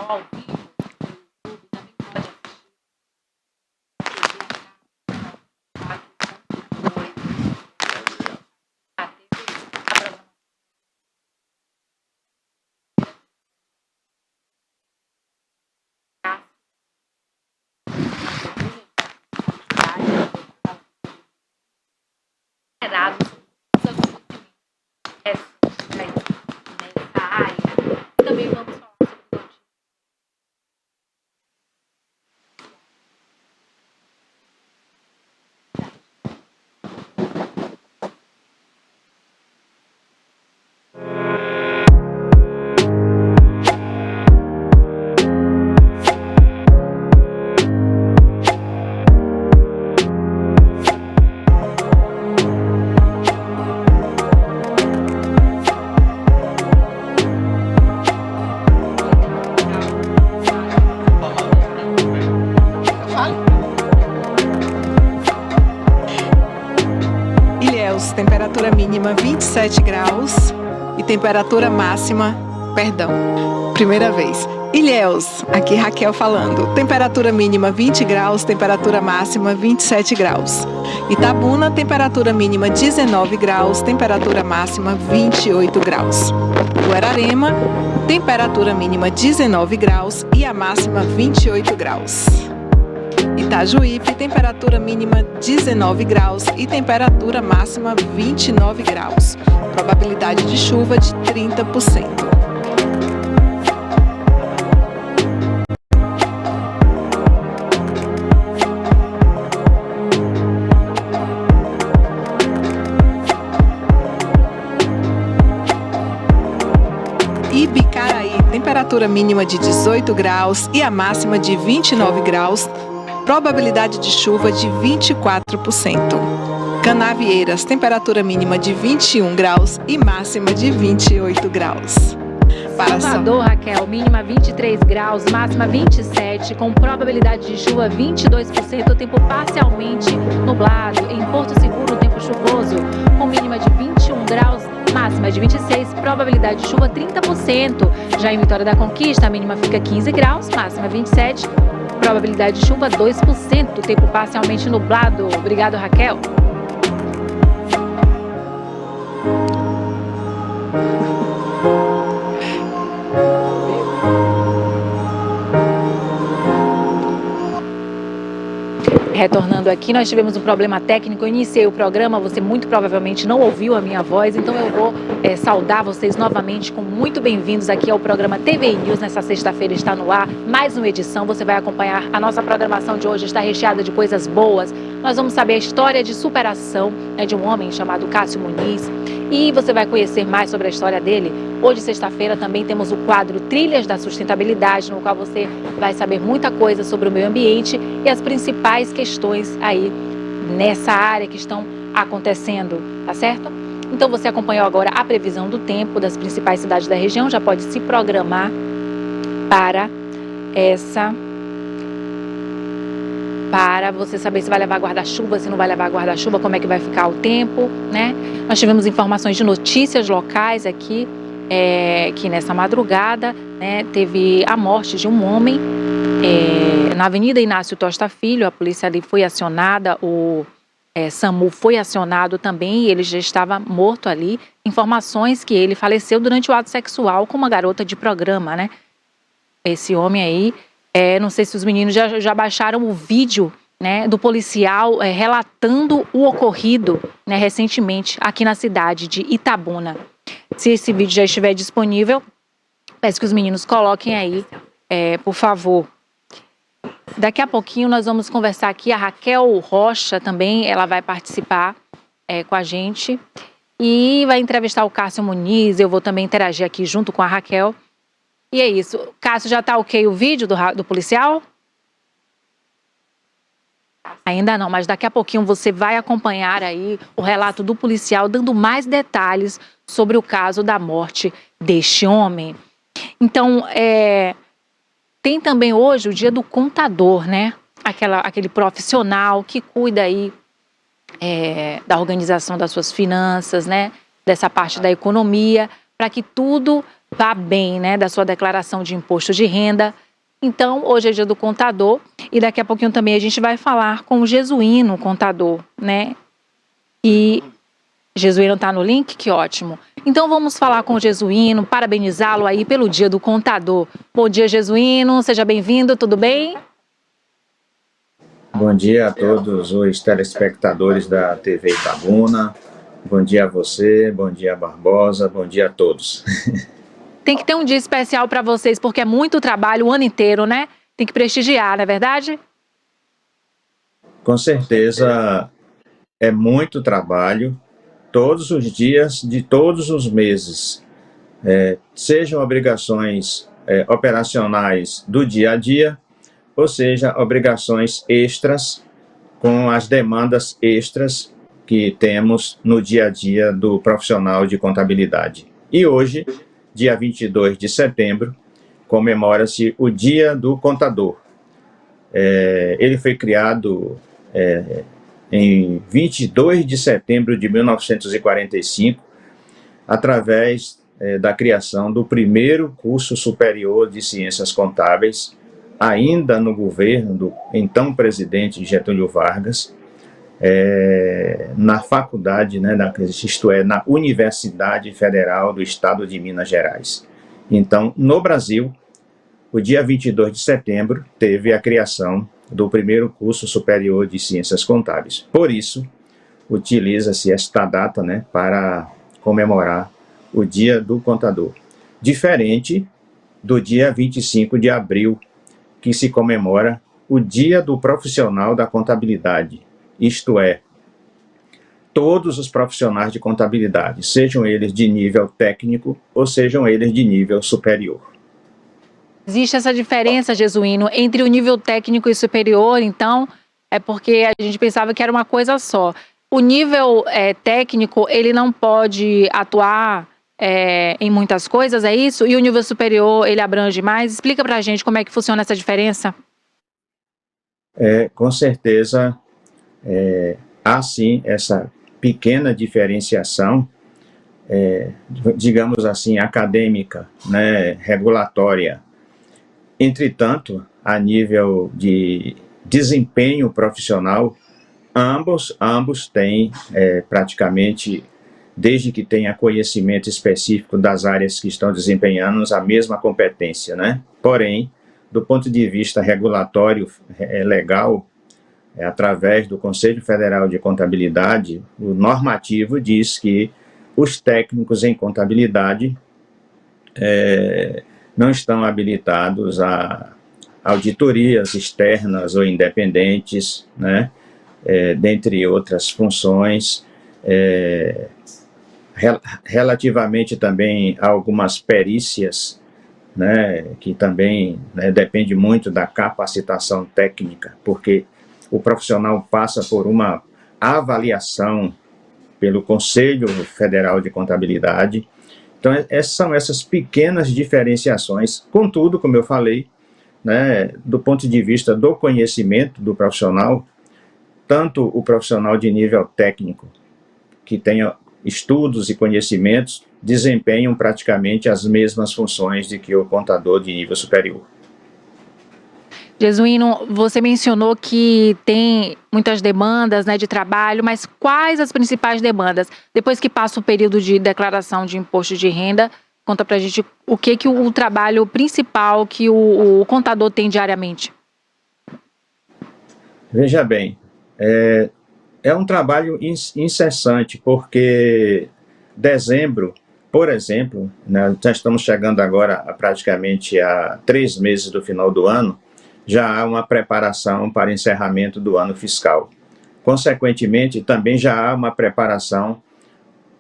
ao vivo no YouTube, também pode nessa área. Também vamos falar sobre notícias. Ilhéus, temperatura mínima 27 graus e temperatura máxima, primeira vez. Ilhéus, aqui Raquel falando, temperatura mínima 20 graus, temperatura máxima 27 graus. Itabuna, temperatura mínima 19 graus, temperatura máxima 28 graus. Guararema, temperatura mínima 19 graus e a máxima 28 graus. Itajuípe, temperatura mínima 19 graus e temperatura máxima 29 graus. Probabilidade de chuva de 30%. Ibicaraí, temperatura mínima de 18 graus e a máxima de 29 graus. Probabilidade de chuva de 24%. Canavieiras, temperatura mínima de 21 graus e máxima de 28 graus. Para Salvador, Raquel, mínima 23 graus, máxima 27, com probabilidade de chuva 22%, tempo parcialmente nublado. Em Porto Seguro, tempo chuvoso, com mínima de 21 graus, máxima de 26, probabilidade de chuva 30%. Já em Vitória da Conquista, a mínima fica 15 graus, máxima 27, probabilidade de chuva 2%, tempo parcialmente nublado. Obrigado, Raquel. Retornando aqui, nós tivemos um problema técnico. Eu iniciei o programa, você muito provavelmente não ouviu a minha voz, então eu vou saudar vocês novamente com muito bem-vindos aqui ao programa TVI News. Nessa sexta-feira está no ar mais uma edição. Você vai acompanhar a nossa programação de hoje, está recheada de coisas boas. Nós vamos saber a história de superação de um homem chamado Cássio Muniz e você vai conhecer mais sobre a história dele. Hoje, sexta-feira, também temos o quadro Trilhas da Sustentabilidade, no qual você vai saber muita coisa sobre o meio ambiente e as principais questões aí nessa área que estão acontecendo, tá certo? Então você acompanhou agora a previsão do tempo das principais cidades da região, já pode se programar para você saber se vai levar guarda-chuva, se não vai levar guarda-chuva, como é que vai ficar o tempo, né? Nós tivemos informações de notícias locais aqui, que nessa madrugada, né, teve a morte de um homem na Avenida Inácio Tosta Filho. A polícia ali foi acionada, o SAMU foi acionado também e ele já estava morto ali. Informações que ele faleceu durante o ato sexual com uma garota de programa, né? Esse homem aí, não sei se os meninos já baixaram o vídeo, né, do policial relatando o ocorrido, né, recentemente aqui na cidade de Itabuna. Se esse vídeo já estiver disponível, peço que os meninos coloquem aí, por favor. Daqui a pouquinho nós vamos conversar aqui, a Raquel Rocha também, ela vai participar com a gente e vai entrevistar o Cássio Muniz. Eu vou também interagir aqui junto com a Raquel. E é isso. Cássio, já tá ok o vídeo do policial? Ainda não, mas daqui a pouquinho você vai acompanhar aí o relato do policial dando mais detalhes sobre o caso da morte deste homem. Então, tem também hoje o dia do contador, né? Aquele profissional que cuida aí da organização das suas finanças, né? Dessa parte da economia, para que tudo vá bem, né, da sua declaração de imposto de renda. Então, hoje é dia do contador e daqui a pouquinho também a gente vai falar com o Jesuíno contador, né? E Jesuíno está no link? Que ótimo. Então vamos falar com o Jesuíno, parabenizá-lo aí pelo dia do contador. Bom dia, Jesuíno, seja bem-vindo, tudo bem? Bom dia a todos os telespectadores da TV Itabuna. Bom dia a você, bom dia Barbosa, bom dia a todos. Tem que ter um dia especial para vocês, porque é muito trabalho o ano inteiro, né? Tem que prestigiar, não é verdade? Com certeza é muito trabalho, todos os dias de todos os meses. Sejam obrigações operacionais do dia a dia, ou seja, obrigações extras com as demandas extras que temos no dia a dia do profissional de contabilidade. E hoje, dia 22 de setembro, comemora-se o Dia do Contador. Ele foi criado em 22 de setembro de 1945, através da criação do primeiro curso superior de ciências contábeis, ainda no governo do então presidente Getúlio Vargas, na faculdade, né, isto é, na Universidade Federal do Estado de Minas Gerais. Então, no Brasil, o dia 22 de setembro teve a criação do primeiro curso superior de ciências contábeis. Por isso, utiliza-se esta data, né, para comemorar o Dia do Contador. Diferente do dia 25 de abril, que se comemora o Dia do Profissional da Contabilidade, isto é, todos os profissionais de contabilidade, sejam eles de nível técnico ou sejam eles de nível superior. Existe essa diferença, Jesuíno, entre o nível técnico e superior, então, é porque a gente pensava que era uma coisa só. O nível técnico, ele não pode atuar em muitas coisas, é isso? E o nível superior, ele abrange mais? Explica pra gente como é que funciona essa diferença. Com certeza, há sim essa pequena diferenciação, digamos assim, acadêmica, né, regulatória. Entretanto, a nível de desempenho profissional, ambos têm praticamente, desde que tenha conhecimento específico das áreas que estão desempenhando, a mesma competência, né? Porém, do ponto de vista regulatório legal, através do Conselho Federal de Contabilidade, o normativo diz que os técnicos em contabilidade não estão habilitados a auditorias externas ou independentes, né? Dentre outras funções, relativamente também a algumas perícias, né, que também, né, depende muito da capacitação técnica, porque o profissional passa por uma avaliação pelo Conselho Federal de Contabilidade. Então, são essas pequenas diferenciações. Contudo, como eu falei, né, do ponto de vista do conhecimento do profissional, tanto o profissional de nível técnico, que tenha estudos e conhecimentos, desempenham praticamente as mesmas funções de que o contador de nível superior. Jesuíno, você mencionou que tem muitas demandas, né, de trabalho, mas quais as principais demandas? Depois que passa o período de declaração de imposto de renda, conta pra gente o que o trabalho principal que o contador tem diariamente. Veja bem, é um trabalho incessante, porque dezembro, por exemplo, né, já estamos chegando agora praticamente a 3 meses do final do ano, já há uma preparação para encerramento do ano fiscal. Consequentemente, também já há uma preparação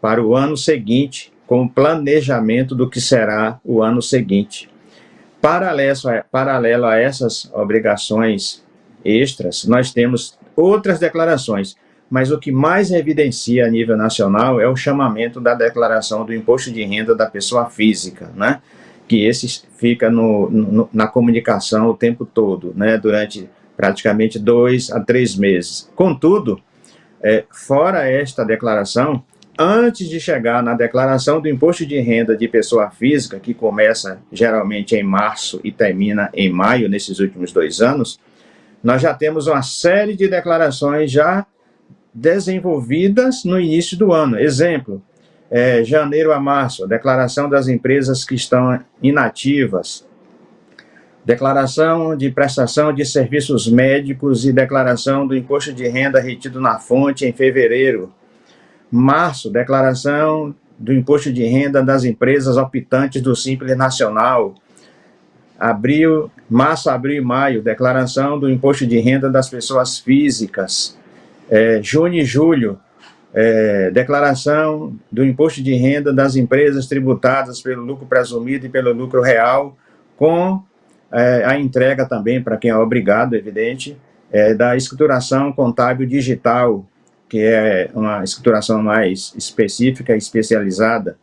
para o ano seguinte, com o planejamento do que será o ano seguinte. Paralelo a essas obrigações extras, nós temos outras declarações, mas o que mais evidencia a nível nacional é o chamamento da declaração do imposto de renda da pessoa física, né? Que esse fica na comunicação o tempo todo, né? Durante praticamente 2 a 3 meses. Contudo, fora esta declaração, antes de chegar na declaração do imposto de renda de pessoa física, que começa geralmente em março e termina em maio, nesses últimos 2 anos, nós já temos uma série de declarações já desenvolvidas no início do ano. Exemplo, janeiro a março, a declaração das empresas que estão inativas, declaração de prestação de serviços médicos e declaração do imposto de renda retido na fonte em fevereiro. Março, declaração do imposto de renda das empresas optantes do Simples Nacional. Março, abril e maio, declaração do imposto de renda das pessoas físicas. Junho e julho, declaração do imposto de renda das empresas tributadas pelo lucro presumido e pelo lucro real, com a entrega também, para quem é obrigado, evidente, da escrituração contábil digital, que é uma escrituração mais específica e especializada.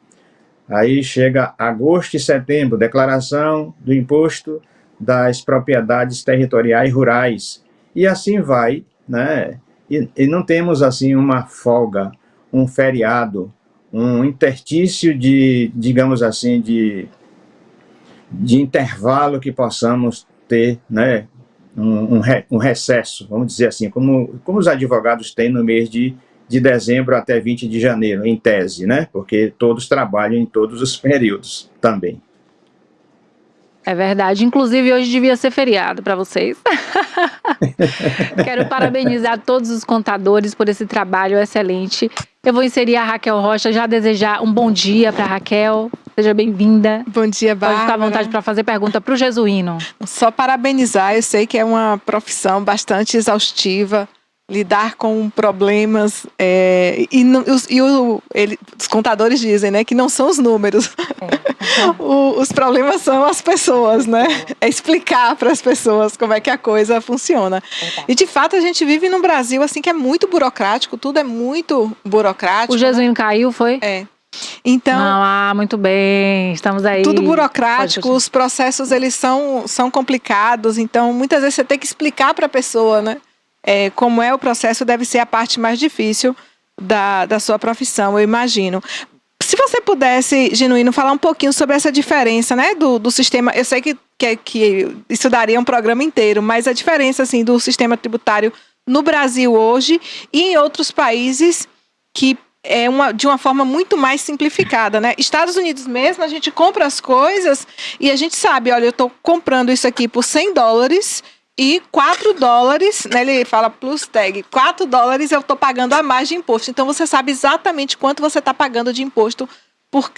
Aí chega agosto e setembro, declaração do imposto das propriedades territoriais rurais. E assim vai, né? E não temos assim uma folga, um feriado, um interstício de, digamos assim, de intervalo que possamos ter, né? Um recesso, vamos dizer assim, como os advogados têm no mês de dezembro até 20 de janeiro, em tese, né? Porque todos trabalham em todos os períodos também. É verdade. Inclusive, hoje devia ser feriado para vocês. Quero parabenizar todos os contadores por esse trabalho excelente. Eu vou inserir a Raquel Rocha, já desejar um bom dia para a Raquel. Seja bem-vinda. Bom dia, Bárbara. Pode ficar à vontade para fazer pergunta para o Jesuíno. Só parabenizar, eu sei que é uma profissão bastante exaustiva, lidar com problemas, os contadores dizem, né, que não são os números. Os problemas são as pessoas, né? É explicar para as pessoas como é que a coisa funciona. E, de fato, a gente vive num Brasil assim que é muito burocrático, tudo é muito burocrático. O Jesuíno caiu, foi? Então, muito bem, estamos aí. Tudo burocrático, os processos eles são complicados, então muitas vezes você tem que explicar para a pessoa, né? Como é o processo, deve ser a parte mais difícil da sua profissão, eu imagino. Se você pudesse, Genuíno, falar um pouquinho sobre essa diferença, né, do sistema, eu sei que isso daria um programa inteiro, mas a diferença assim, do sistema tributário no Brasil hoje e em outros países que de uma forma muito mais simplificada, né? Estados Unidos mesmo, a gente compra as coisas e a gente sabe, olha, eu estou comprando isso aqui por $100 e $4, né, ele fala plus tag, $4 eu estou pagando a mais de imposto. Então você sabe exatamente quanto você está pagando de imposto por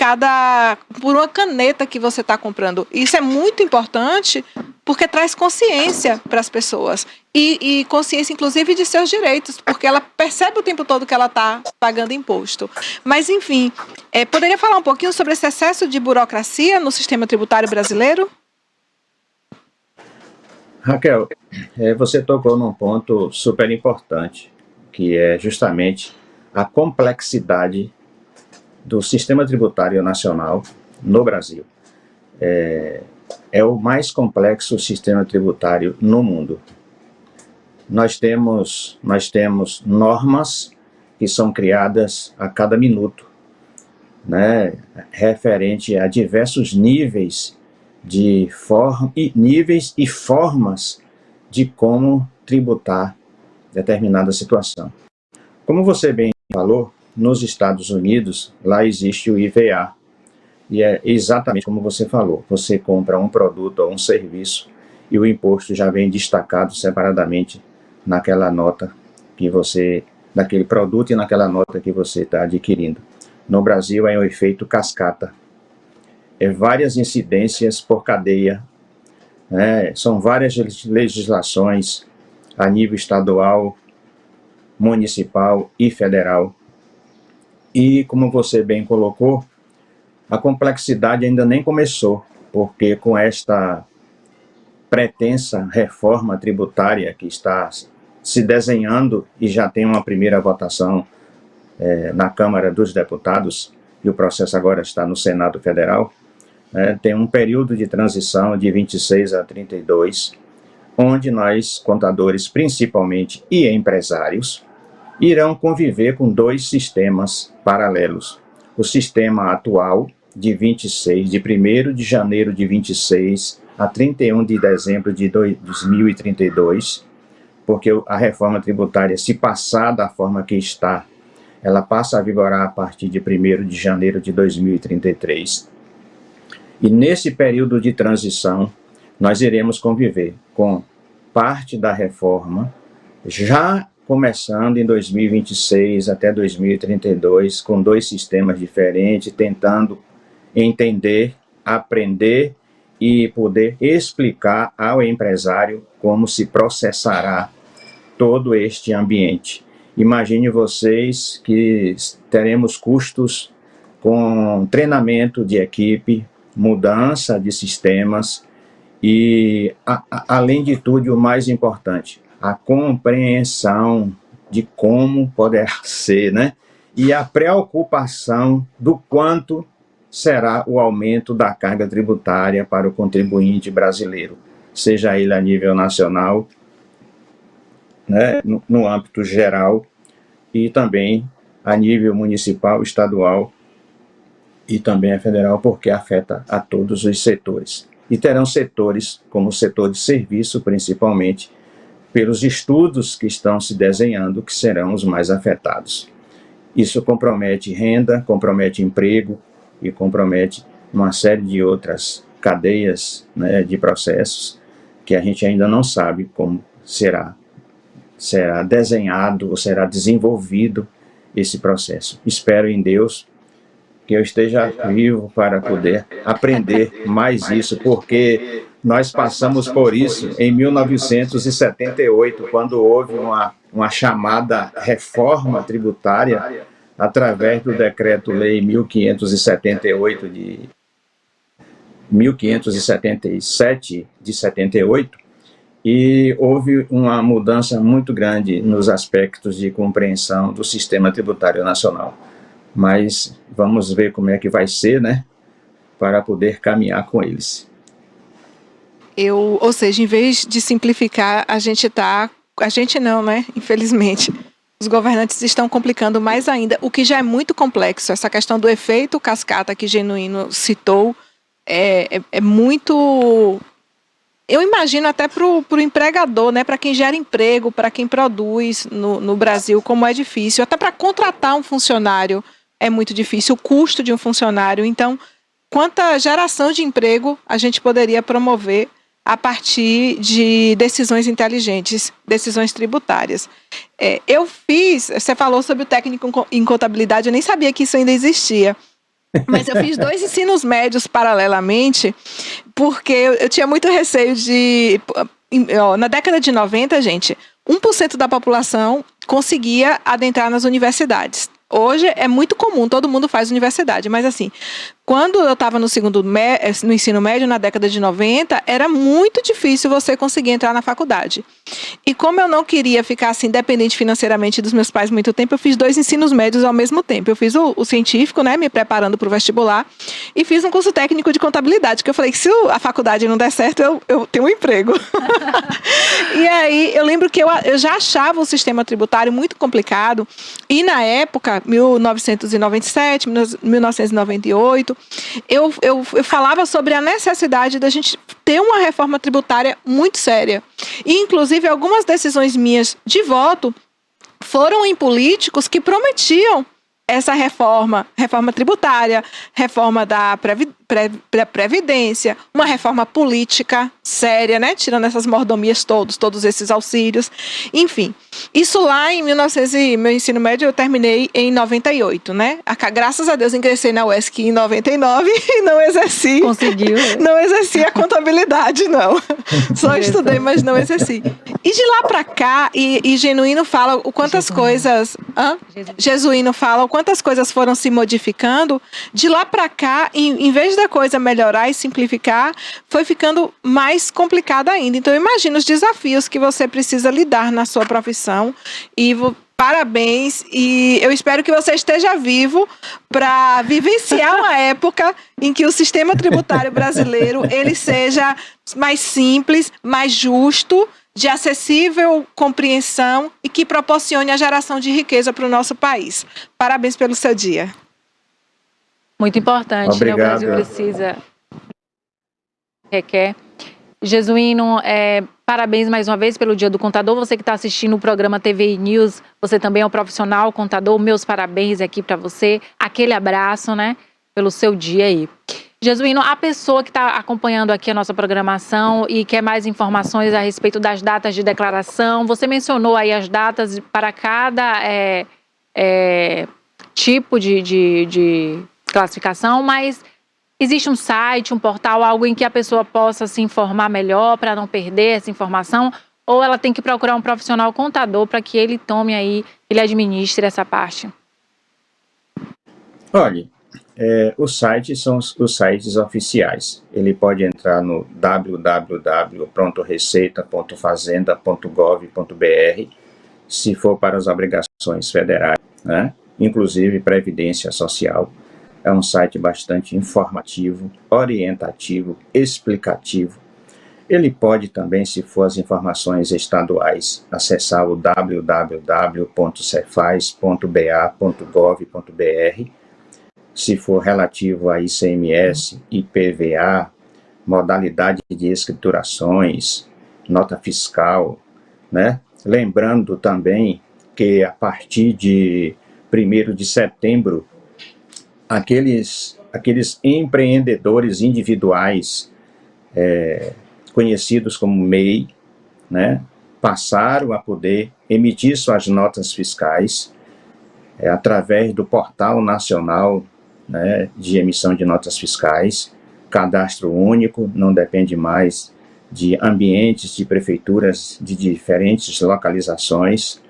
uma caneta que você está comprando. Isso é muito importante porque traz consciência para as pessoas. E consciência, inclusive, de seus direitos, porque ela percebe o tempo todo que ela está pagando imposto. Mas, enfim, poderia falar um pouquinho sobre esse excesso de burocracia no sistema tributário brasileiro? Raquel, você tocou num ponto super importante, que é justamente a complexidade do sistema tributário nacional no Brasil. É o mais complexo sistema tributário no mundo. Nós temos normas que são criadas a cada minuto, né, referente a diversos níveis níveis e formas de como tributar determinada situação. Como você bem falou, nos Estados Unidos, lá existe o IVA, e é exatamente como você falou, você compra um produto ou um serviço e o imposto já vem destacado separadamente naquela nota naquele produto e naquela nota que você está adquirindo. No Brasil é um efeito cascata. Várias incidências por cadeia, né? São várias legislações a nível estadual, municipal e federal. E, como você bem colocou, a complexidade ainda nem começou, porque com esta pretensa reforma tributária que está se desenhando e já tem uma primeira votação na Câmara dos Deputados, e o processo agora está no Senado Federal, tem um período de transição de 26 a 32, onde nós, contadores principalmente e empresários, irão conviver com dois sistemas paralelos. O sistema atual, de 1º de janeiro de 26 a 31 de dezembro de 2032, porque a reforma tributária, se passar da forma que está, ela passa a vigorar a partir de 1º de janeiro de 2033. E nesse período de transição, nós iremos conviver com parte da reforma, já começando em 2026 até 2032, com dois sistemas diferentes, tentando entender, aprender e poder explicar ao empresário como se processará todo este ambiente. Imagine vocês que teremos custos com treinamento de equipe, mudança de sistemas e, além de tudo, o mais importante, a compreensão de como poderá ser, né? E a preocupação do quanto será o aumento da carga tributária para o contribuinte brasileiro, seja ele a nível nacional, né, no âmbito geral, e também a nível municipal, estadual e também a federal, porque afeta a todos os setores. E terão setores, como o setor de serviço, principalmente, pelos estudos que estão se desenhando, que serão os mais afetados. Isso compromete renda, compromete emprego e compromete uma série de outras cadeias, né, de processos que a gente ainda não sabe como será desenhado ou será desenvolvido esse processo. Espero em Deus que eu esteja vivo para poder aprender mais isso, porque nós passamos por isso em 1978, quando houve uma chamada reforma tributária através do Decreto-Lei 1577 de 78, e houve uma mudança muito grande nos aspectos de compreensão do sistema tributário nacional. Mas vamos ver como é que vai ser, né, para poder caminhar com eles. Ou seja, em vez de simplificar, a gente não, né, infelizmente, os governantes estão complicando mais ainda, o que já é muito complexo. Essa questão do efeito cascata que Genuíno citou é muito... Eu imagino até para o empregador, né, para quem gera emprego, para quem produz no Brasil, como é difícil. Até para contratar um funcionário é muito difícil, o custo de um funcionário. Então, quanta geração de emprego a gente poderia promover a partir de decisões inteligentes, decisões tributárias. Você falou sobre o técnico em contabilidade, eu nem sabia que isso ainda existia. Mas eu fiz 2 ensinos médios paralelamente, porque eu tinha muito receio de... Na década de 90, gente, 1% da população conseguia adentrar nas universidades. Hoje é muito comum, todo mundo faz universidade, mas assim, quando eu estava no ensino médio, na década de 90, era muito difícil você conseguir entrar na faculdade. E como eu não queria ficar assim, dependente financeiramente dos meus pais muito tempo, eu fiz 2 ensinos médios ao mesmo tempo. Eu fiz o científico, né, me preparando para o vestibular, e fiz um curso técnico de contabilidade, que eu falei que se a faculdade não der certo, eu tenho um emprego. E aí, eu lembro que eu já achava o sistema tributário muito complicado, e na época, 1997, 1998, eu falava sobre a necessidade da gente ter uma reforma tributária muito séria. E, inclusive, algumas decisões minhas de voto foram em políticos que prometiam essa reforma tributária, reforma da Previdência, uma reforma política séria, né? Tirando essas mordomias todos esses auxílios. Enfim, isso lá em meu ensino médio eu terminei em 98, né? Graças a Deus ingressei na UESC em 99 e não exerci. Conseguiu? Não exerci a contabilidade, não. Só estudei, mas não exerci. E de lá para cá, e Genuíno fala o quantas coisas... Jesuíno fala o quantas coisas foram se modificando. De lá para cá, em vez da coisa melhorar e simplificar, foi ficando mais complicada ainda. Então, imagina os desafios que você precisa lidar na sua profissão. E Parabéns, e eu espero que você esteja vivo para vivenciar uma época em que o sistema tributário brasileiro ele seja mais simples, mais justo, de acessível compreensão e que proporcione a geração de riqueza para o nosso país. Parabéns pelo seu dia. Muito importante, né? O Obrigado. Brasil precisa, requer. Jesuíno, parabéns mais uma vez pelo Dia do Contador. Você que está assistindo o programa TVI News, você também é um profissional contador. Meus parabéns aqui para você. Aquele abraço, né, pelo seu dia aí. Jesuíno, a pessoa que está acompanhando aqui a nossa programação e quer mais informações a respeito das datas de declaração, você mencionou aí as datas para cada tipo de classificação, mas existe um site, um portal, algo em que a pessoa possa se informar melhor para não perder essa informação? Ou ela tem que procurar um profissional contador para que ele tome aí, ele administre essa parte? Olha, os sites são os sites oficiais. Ele pode entrar no www.receita.fazenda.gov.br, se for para as obrigações federais, né? Inclusive Previdência Social. É um site bastante informativo, orientativo, explicativo. Ele pode também, se for as informações estaduais, acessar o www.cefaz.ba.gov.br. Se for relativo a ICMS, IPVA, modalidade de escriturações, nota fiscal, né? Lembrando também que a partir de 1º de setembro, aqueles empreendedores individuais, conhecidos como MEI, né, passaram a poder emitir suas notas fiscais através do Portal Nacional, né, de Emissão de Notas Fiscais, cadastro único, não depende mais de ambientes de prefeituras de diferentes localizações.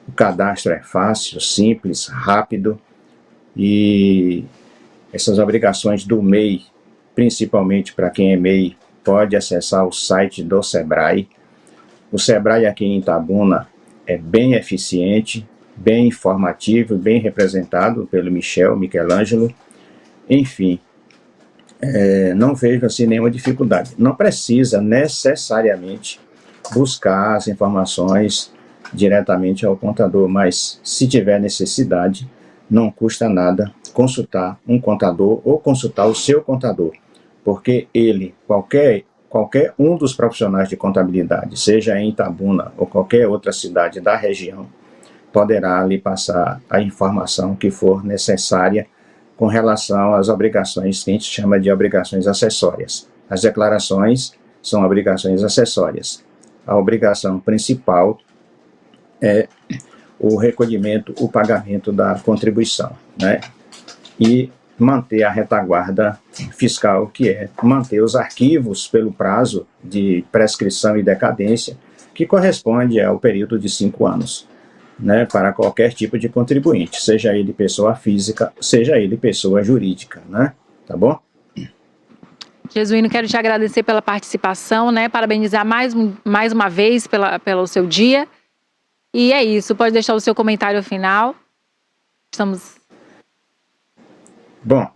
O cadastro é fácil, simples, rápido. E essas obrigações do MEI, principalmente para quem é MEI, pode acessar o site do Sebrae. O Sebrae aqui em Itabuna é bem eficiente, bem informativo, bem representado pelo Michelangelo. Enfim, não vejo assim nenhuma dificuldade. Não precisa necessariamente buscar as informações diretamente ao contador, mas se tiver necessidade, não custa nada consultar um contador ou consultar o seu contador, porque ele, qualquer um dos profissionais de contabilidade, seja em Itabuna ou qualquer outra cidade da região, poderá lhe passar a informação que for necessária com relação às obrigações que a gente chama de obrigações acessórias. As declarações são obrigações acessórias. A obrigação principal é o recolhimento, o pagamento da contribuição, né? E manter a retaguarda fiscal, que é manter os arquivos pelo prazo de prescrição e decadência, que corresponde ao período de 5 anos, né, para qualquer tipo de contribuinte, seja ele pessoa física, seja ele pessoa jurídica, né? Tá bom? Jesuíno, quero te agradecer pela participação, né? Parabenizar mais uma vez pelo seu dia. E é isso, pode deixar o seu comentário final. Bom,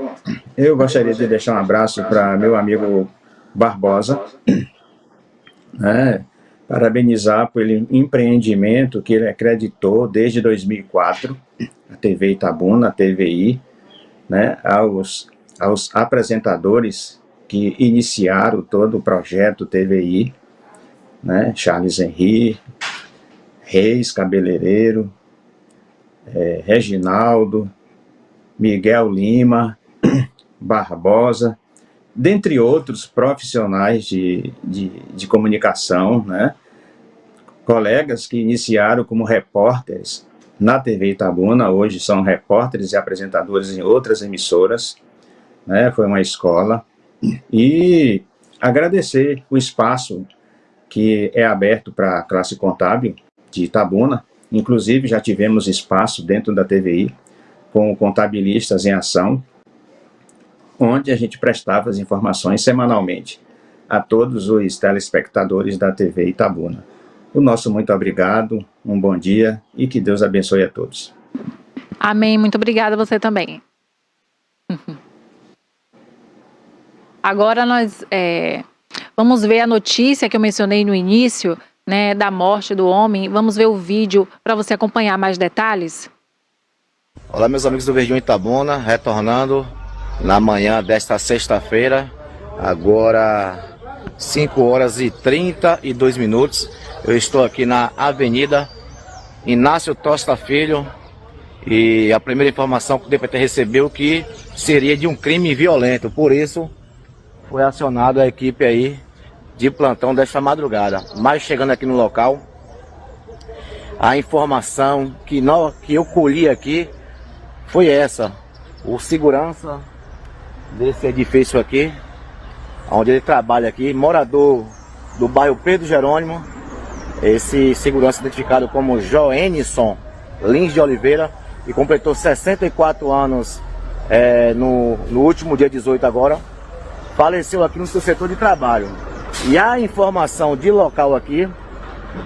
eu gostaria de deixar um abraço para meu amigo Barbosa, né? Parabenizar pelo empreendimento que ele acreditou desde 2004, a TV Itabuna, a TVI, né? Aos apresentadores que iniciaram todo o projeto TVI, né? Charles Henry, Reis Cabeleireiro, Reginaldo, Miguel Lima, Barbosa, dentre outros profissionais de comunicação, né? Colegas que iniciaram como repórteres na TV Itabuna, hoje são repórteres e apresentadores em outras emissoras, né? Foi uma escola. E agradecer o espaço que é aberto para a classe contábil de Itabuna. Inclusive já tivemos espaço dentro da TVI com contabilistas em ação, onde a gente prestava as informações semanalmente a todos os telespectadores da TV Itabuna. o nosso muito obrigado, um bom dia e que Deus abençoe a todos. Amém, muito obrigada a você também. Agora nós vamos ver a notícia que eu mencionei no início, né, da morte do homem. Vamos ver o vídeo para você acompanhar mais detalhes. Olá, meus amigos do Verdinho Itabuna, retornando na manhã desta sexta-feira, agora 5h32. Eu estou aqui na Avenida Inácio Tosta Filho e a primeira informação que o DPT recebeu que seria de um crime violento, por isso foi acionada a equipe aí de plantão desta madrugada. Mas chegando aqui no local, a informação que eu colhi aqui foi essa: o segurança desse edifício aqui, onde ele trabalha aqui, morador do bairro Pedro Jerônimo, esse segurança identificado como Joenison Lins de Oliveira, que completou 64 anos no último dia 18 agora, faleceu aqui no seu setor de trabalho. E a informação de local aqui,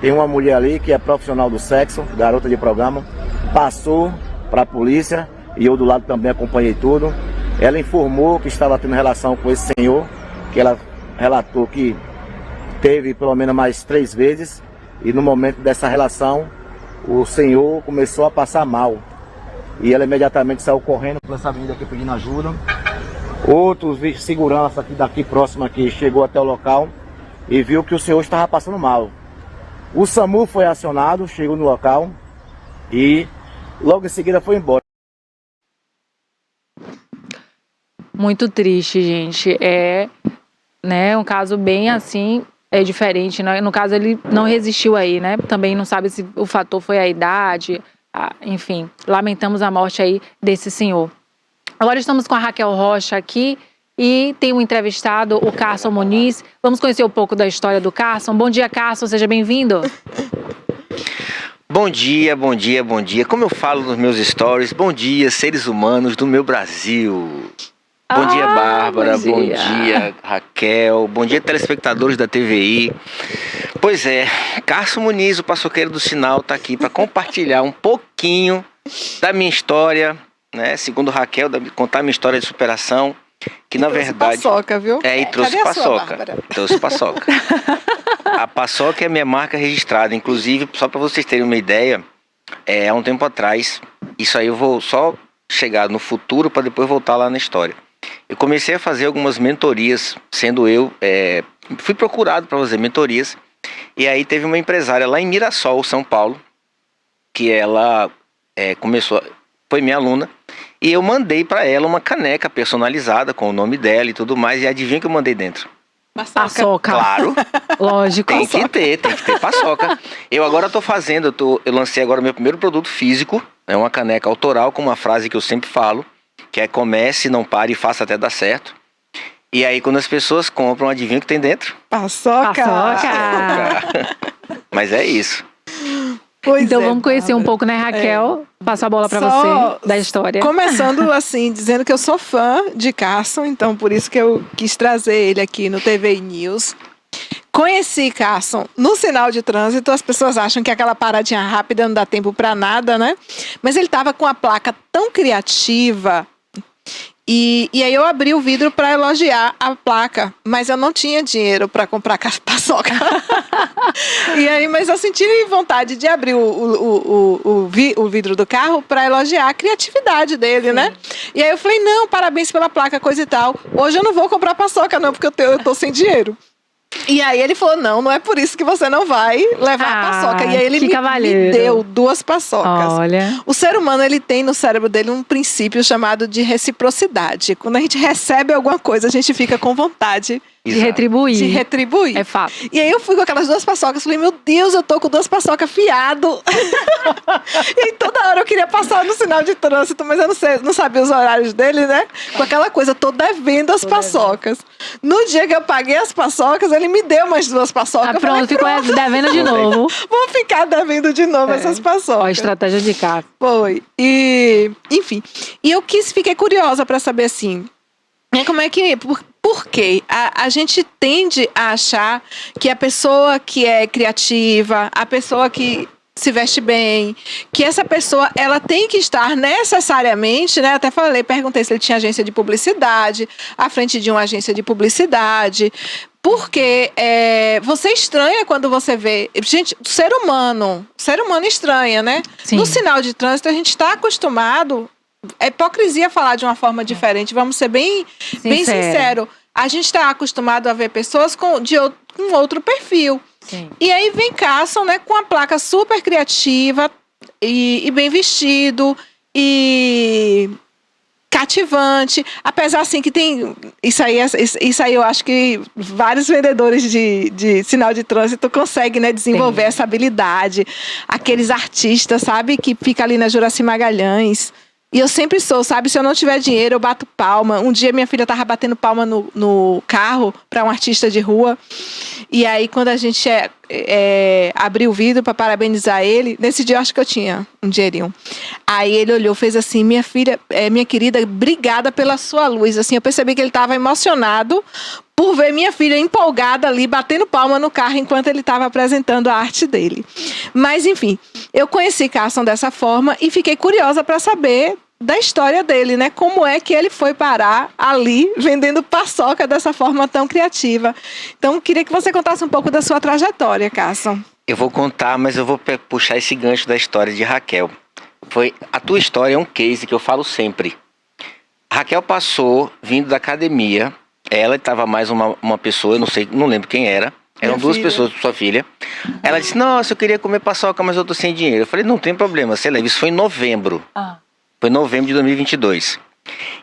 tem uma mulher ali que é profissional do sexo, garota de programa, passou para a polícia e eu do lado também acompanhei tudo. Ela informou que estava tendo relação com esse senhor, que ela relatou que teve pelo menos mais 3 vezes, e no momento dessa relação o senhor começou a passar mal e ela imediatamente saiu correndo por essa avenida aqui pedindo ajuda. Outro segurança aqui daqui próximo aqui chegou até o local e viu que o senhor estava passando mal. O SAMU foi acionado, chegou no local e logo em seguida foi embora. Muito triste, gente. Um caso bem assim, diferente, né? No caso, ele não resistiu aí, né? Também não sabe se o fator foi a idade, enfim. Lamentamos a morte aí desse senhor. Agora estamos com a Raquel Rocha aqui e tem um entrevistado, o Carson Muniz. Vamos conhecer um pouco da história do Carson. Bom dia, Carson, seja bem-vindo. Bom dia, bom dia, bom dia. Como eu falo nos meus stories, bom dia, seres humanos do meu Brasil. Bom dia, Bárbara, bom dia, Raquel, bom dia, telespectadores da TVI. Pois é, Carson Muniz, o paçoqueiro do sinal, está aqui para compartilhar um pouquinho da minha história, né? Segundo Raquel, contar minha história de superação, que na verdade... paçoca, viu? E trouxe paçoca. Trouxe paçoca. A paçoca é a minha marca registrada, inclusive, só para vocês terem uma ideia, há um tempo atrás, isso aí eu vou só chegar no futuro para depois voltar lá na história. Eu comecei a fazer algumas mentorias, sendo eu, fui procurado para fazer mentorias, e aí teve uma empresária lá em Mirassol, São Paulo, que ela foi minha aluna, e eu mandei para ela uma caneca personalizada com o nome dela e tudo mais, e adivinha o que eu mandei dentro? Paçoca. Claro. Lógico. Tem que ter paçoca. Eu agora estou fazendo, eu lancei agora meu primeiro produto físico, é uma caneca autoral com uma frase que eu sempre falo, que é: comece, não pare e faça até dar certo. E aí quando as pessoas compram, adivinha o que tem dentro? Paçoca. Mas é isso. Então vamos conhecer um pouco, né, Raquel? Passo a bola para você da história. Começando assim, dizendo que eu sou fã de Carson, então por isso que eu quis trazer ele aqui no TVI News. Conheci Carson no sinal de trânsito. As pessoas acham que aquela paradinha rápida não dá tempo para nada, né? Mas ele estava com a placa tão criativa. E aí eu abri o vidro para elogiar a placa, mas eu não tinha dinheiro para comprar paçoca. E aí, mas eu senti vontade de abrir o vidro do carro para elogiar a criatividade dele, né? E aí eu falei: não, parabéns pela placa, coisa e tal. Hoje eu não vou comprar paçoca não, porque eu tô sem dinheiro. E aí ele falou: não é por isso que você não vai levar a paçoca. E aí ele me deu 2 paçocas. Olha. O ser humano, ele tem no cérebro dele um princípio chamado de reciprocidade. Quando a gente recebe alguma coisa, a gente fica com vontade de retribuir. De retribuir. É fato. E aí eu fui com aquelas 2 paçocas, falei: meu Deus, eu tô com 2 paçocas fiado. E aí toda hora eu queria passar no sinal de trânsito, mas eu não sabia os horários dele, né? Com aquela coisa, tô devendo as paçocas. No dia que eu paguei as paçocas, ele me deu mais 2 paçocas. Pronto, ficou devendo de novo. Vou ficar devendo de novo essas paçocas. Ó, estratégia de carro. Foi. E, enfim. E eu fiquei curiosa pra saber assim, como é que... Por Por quê? A gente tende a achar que a pessoa que é criativa, a pessoa que se veste bem, que essa pessoa ela tem que estar necessariamente, né? Até perguntei se ele tinha agência de publicidade, à frente de uma agência de publicidade, porque você estranha quando você vê, gente, o ser humano estranha, né? Sim. No sinal de trânsito a gente está acostumado, é hipocrisia falar de uma forma diferente, vamos ser bem sincero. A gente está acostumado a ver pessoas com outro perfil. Sim. E aí vem Carson, né, com a placa super criativa e bem vestido e cativante, apesar assim que tem isso aí eu acho que vários vendedores de sinal de trânsito conseguem, né, desenvolver essa habilidade, aqueles artistas, sabe, que fica ali na Juraci Magalhães. E eu sempre sou, sabe? Se eu não tiver dinheiro, eu bato palma. Um dia minha filha estava batendo palma no carro para um artista de rua. E aí, quando a gente abriu o vidro para parabenizar ele, nesse dia eu acho que eu tinha um dinheirinho. Aí ele olhou, fez assim: minha filha, minha querida, obrigada pela sua luz. Assim, eu percebi que ele estava emocionado por ver minha filha empolgada ali, batendo palma no carro enquanto ele estava apresentando a arte dele. Mas, enfim, eu conheci Carson dessa forma e fiquei curiosa para saber da história dele, né? Como é que ele foi parar ali vendendo paçoca dessa forma tão criativa. Então, queria que você contasse um pouco da sua trajetória, Carson. Eu vou contar, mas eu vou puxar esse gancho da história de Raquel. A tua história é um case que eu falo sempre. Raquel passou vindo da academia. Ela estava mais uma pessoa, eu não lembro quem era. Eram duas pessoas, sua filha. Ela disse: nossa, eu queria comer paçoca, mas eu tô sem dinheiro. Eu falei: não tem problema, você leva. Isso foi em novembro. Foi em novembro de 2022.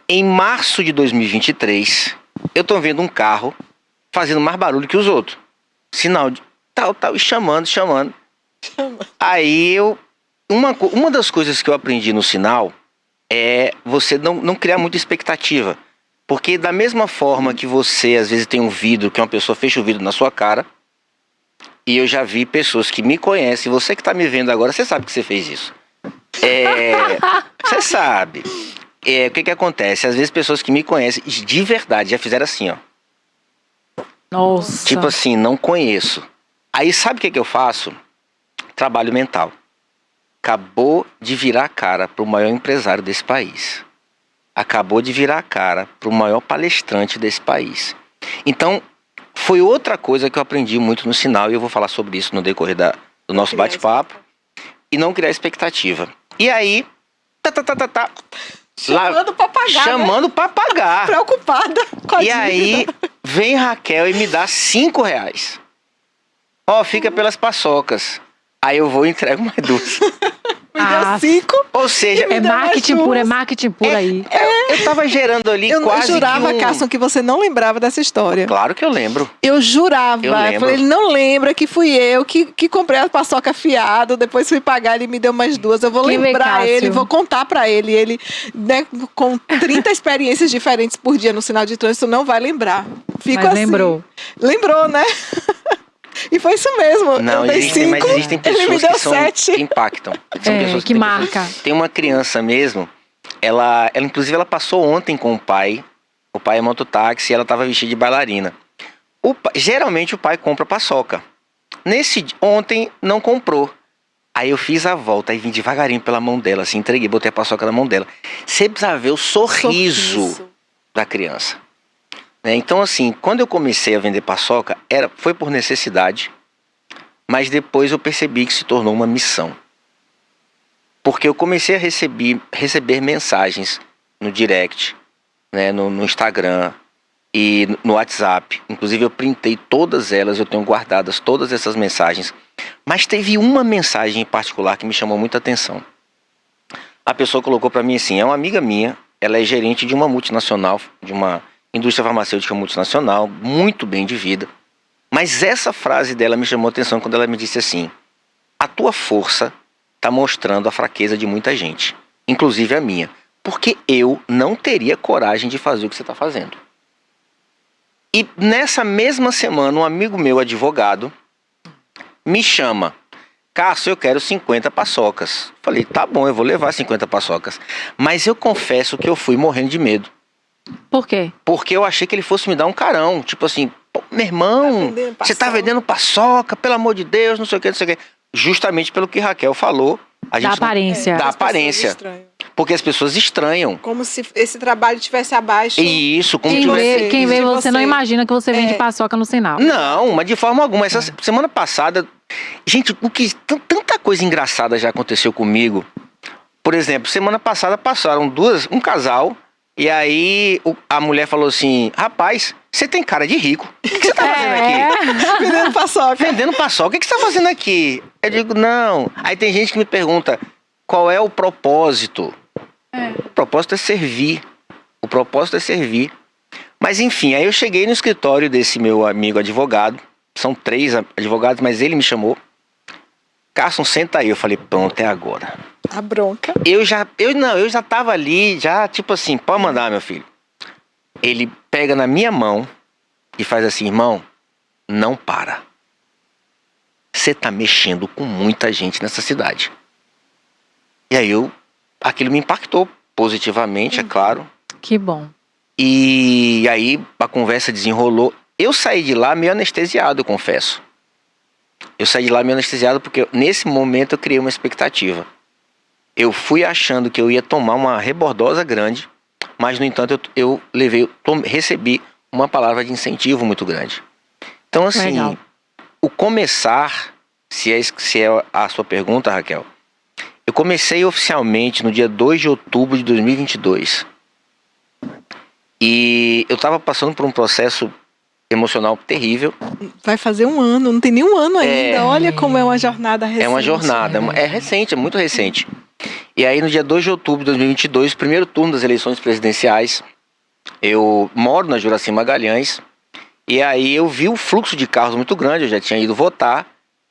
Em março de 2023, eu tô vendo um carro fazendo mais barulho que os outros. Sinal de tal, e chamando. Aí uma das coisas que eu aprendi no sinal é você não criar muita expectativa. Porque da mesma forma que você às vezes tem um vidro, que uma pessoa fecha o vidro na sua cara, e eu já vi pessoas que me conhecem, você que está me vendo agora, você sabe que você fez isso. Você sabe. O que acontece? Às vezes pessoas que me conhecem de verdade já fizeram assim, ó. Nossa. Tipo assim, não conheço. Aí sabe o que eu faço? Trabalho mental. Acabou de virar a cara para o maior empresário desse país. Acabou de virar a cara para o maior palestrante desse país. Então, foi outra coisa que eu aprendi muito no sinal, e eu vou falar sobre isso no decorrer do nosso bate-papo. E não criar expectativa. E aí, chamando pra pagar, chamando pra pagar. Preocupada com a dívida. Aí, vem Raquel e me dá R$5. Ó, fica pelas paçocas. Aí eu vou e entrego mais duas. Me deu 5. Ou seja, É marketing puro aí. Eu tava gerando ali quase Eu jurava, Carson, que você não lembrava dessa história. Claro que eu lembro. Eu jurava. Eu lembro. Falei, ele não lembra que fui eu que comprei a paçoca fiado, depois fui pagar, ele me deu mais duas. Eu vou lembrar ele, vou contar pra ele. Ele, né, com 30 experiências diferentes por dia no sinal de trânsito, não vai lembrar. Fico Mas assim. lembrou, né? E foi isso mesmo. Não, mas existem pessoas que impactam. São pessoas que marca. Tem uma criança mesmo, ela inclusive ela passou ontem com o pai. O pai é mototáxi e ela estava vestida de bailarina. Geralmente o pai compra paçoca. Ontem não comprou. Aí eu fiz a volta e vim devagarinho pela mão dela, assim, entreguei, botei a paçoca na mão dela. Você precisa ver o sorriso da criança. Então, assim, quando eu comecei a vender paçoca, foi por necessidade, mas depois eu percebi que se tornou uma missão. Porque eu comecei a receber mensagens no direct, né, no Instagram e no WhatsApp. Inclusive eu printei todas elas, eu tenho guardadas todas essas mensagens. Mas teve uma mensagem em particular que me chamou muita atenção. A pessoa colocou para mim assim: é uma amiga minha, ela é gerente de uma multinacional, de uma indústria farmacêutica multinacional, muito bem de vida. Mas essa frase dela me chamou a atenção quando ela me disse assim: a tua força está mostrando a fraqueza de muita gente, inclusive a minha, porque eu não teria coragem de fazer o que você está fazendo. E nessa mesma semana, um amigo meu, advogado, me chama: Cássio, eu quero 50 paçocas. Falei, tá bom, eu vou levar 50 paçocas. Mas eu confesso que eu fui morrendo de medo. Por quê? Porque eu achei que ele fosse me dar um carão. Tipo assim, pô, meu irmão, você tá vendendo paçoca, pelo amor de Deus, não sei o que, não sei o que. Justamente pelo que Raquel falou. A gente Da aparência. Da as pessoas aparência. estranham. Porque as pessoas estranham. Como se esse trabalho estivesse abaixo. E isso, como Quem tivesse... vê de você não você. imagina que você vende paçoca no sinal. Não, mas de forma alguma. Essa semana passada, gente, tanta coisa engraçada já aconteceu comigo. Por exemplo, semana passada passaram um casal, e aí a mulher falou assim: rapaz, você tem cara de rico. O que você tá fazendo aqui? Vendendo paçoca. Vendendo paçoca. O que você tá fazendo aqui? Eu digo, não. Aí tem gente que me pergunta, qual é o propósito? O propósito é servir. O propósito é servir. Mas enfim, aí eu cheguei no escritório desse meu amigo advogado. São 3 advogados, mas ele me chamou. Carson, senta aí. Eu falei, pronto, é agora. A bronca. Eu já tava ali, já tipo assim, pode mandar, meu filho. Ele pega na minha mão e faz assim, irmão, não para. Você tá mexendo com muita gente nessa cidade. E aí aquilo me impactou positivamente, é claro. Que bom. E aí a conversa desenrolou. Eu saí de lá meio anestesiado, eu confesso. Eu saí de lá meio anestesiado porque nesse momento eu criei uma expectativa. Eu fui achando que eu ia tomar uma rebordosa grande, mas no entanto eu recebi uma palavra de incentivo muito grande. Então assim, Legal. o começar, se é a sua pergunta, Raquel, eu comecei oficialmente no dia 2 de outubro de 2022. E eu estava passando por um processo emocional terrível. Vai fazer 1 ano, não tem nem 1 ano ainda. Olha como é uma jornada recente. É uma jornada, é recente, é muito recente. E aí no dia 2 de outubro de 2022, primeiro turno das eleições presidenciais, eu moro na Juraci Magalhães, e aí eu vi o fluxo de carros muito grande, eu já tinha ido votar,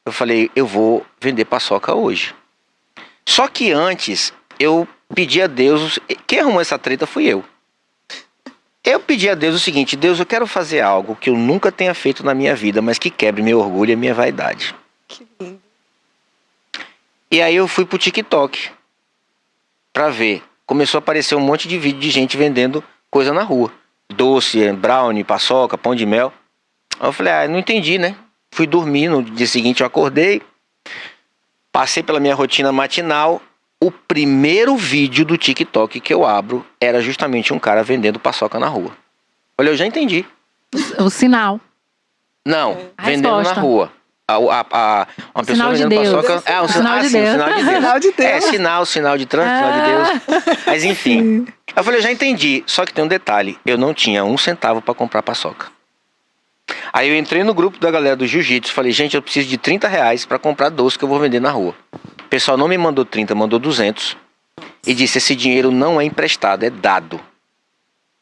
eu falei, eu vou vender paçoca hoje. Só que antes, eu pedi a Deus, quem arrumou essa treta fui eu. Eu pedi a Deus o seguinte, Deus, eu quero fazer algo que eu nunca tenha feito na minha vida, mas que quebre meu orgulho e minha vaidade. Que lindo. E aí eu fui pro TikTok pra ver. Começou a aparecer um monte de vídeo de gente vendendo coisa na rua. Doce, brownie, paçoca, pão de mel. Aí eu falei, não entendi, né? Fui dormir, no dia seguinte eu acordei, passei pela minha rotina matinal. O primeiro vídeo do TikTok que eu abro era justamente um cara vendendo paçoca na rua. Olha, eu já entendi. O sinal. Não, A vendendo resposta. na rua. Uma pessoa Sinal de vendendo Deus. paçoca. O sinal de Deus. Sinal de Deus. Sinal de Deus. Sinal de trânsito, sinal de Deus. Mas enfim. Eu falei, eu já entendi. Só que tem um detalhe. Eu não tinha 1 centavo para comprar paçoca. Aí eu entrei no grupo da galera do jiu-jitsu e falei, gente, eu preciso de R$30 para comprar doce que eu vou vender na rua. O pessoal não me mandou 30, mandou 200. E disse, esse dinheiro não é emprestado, é dado.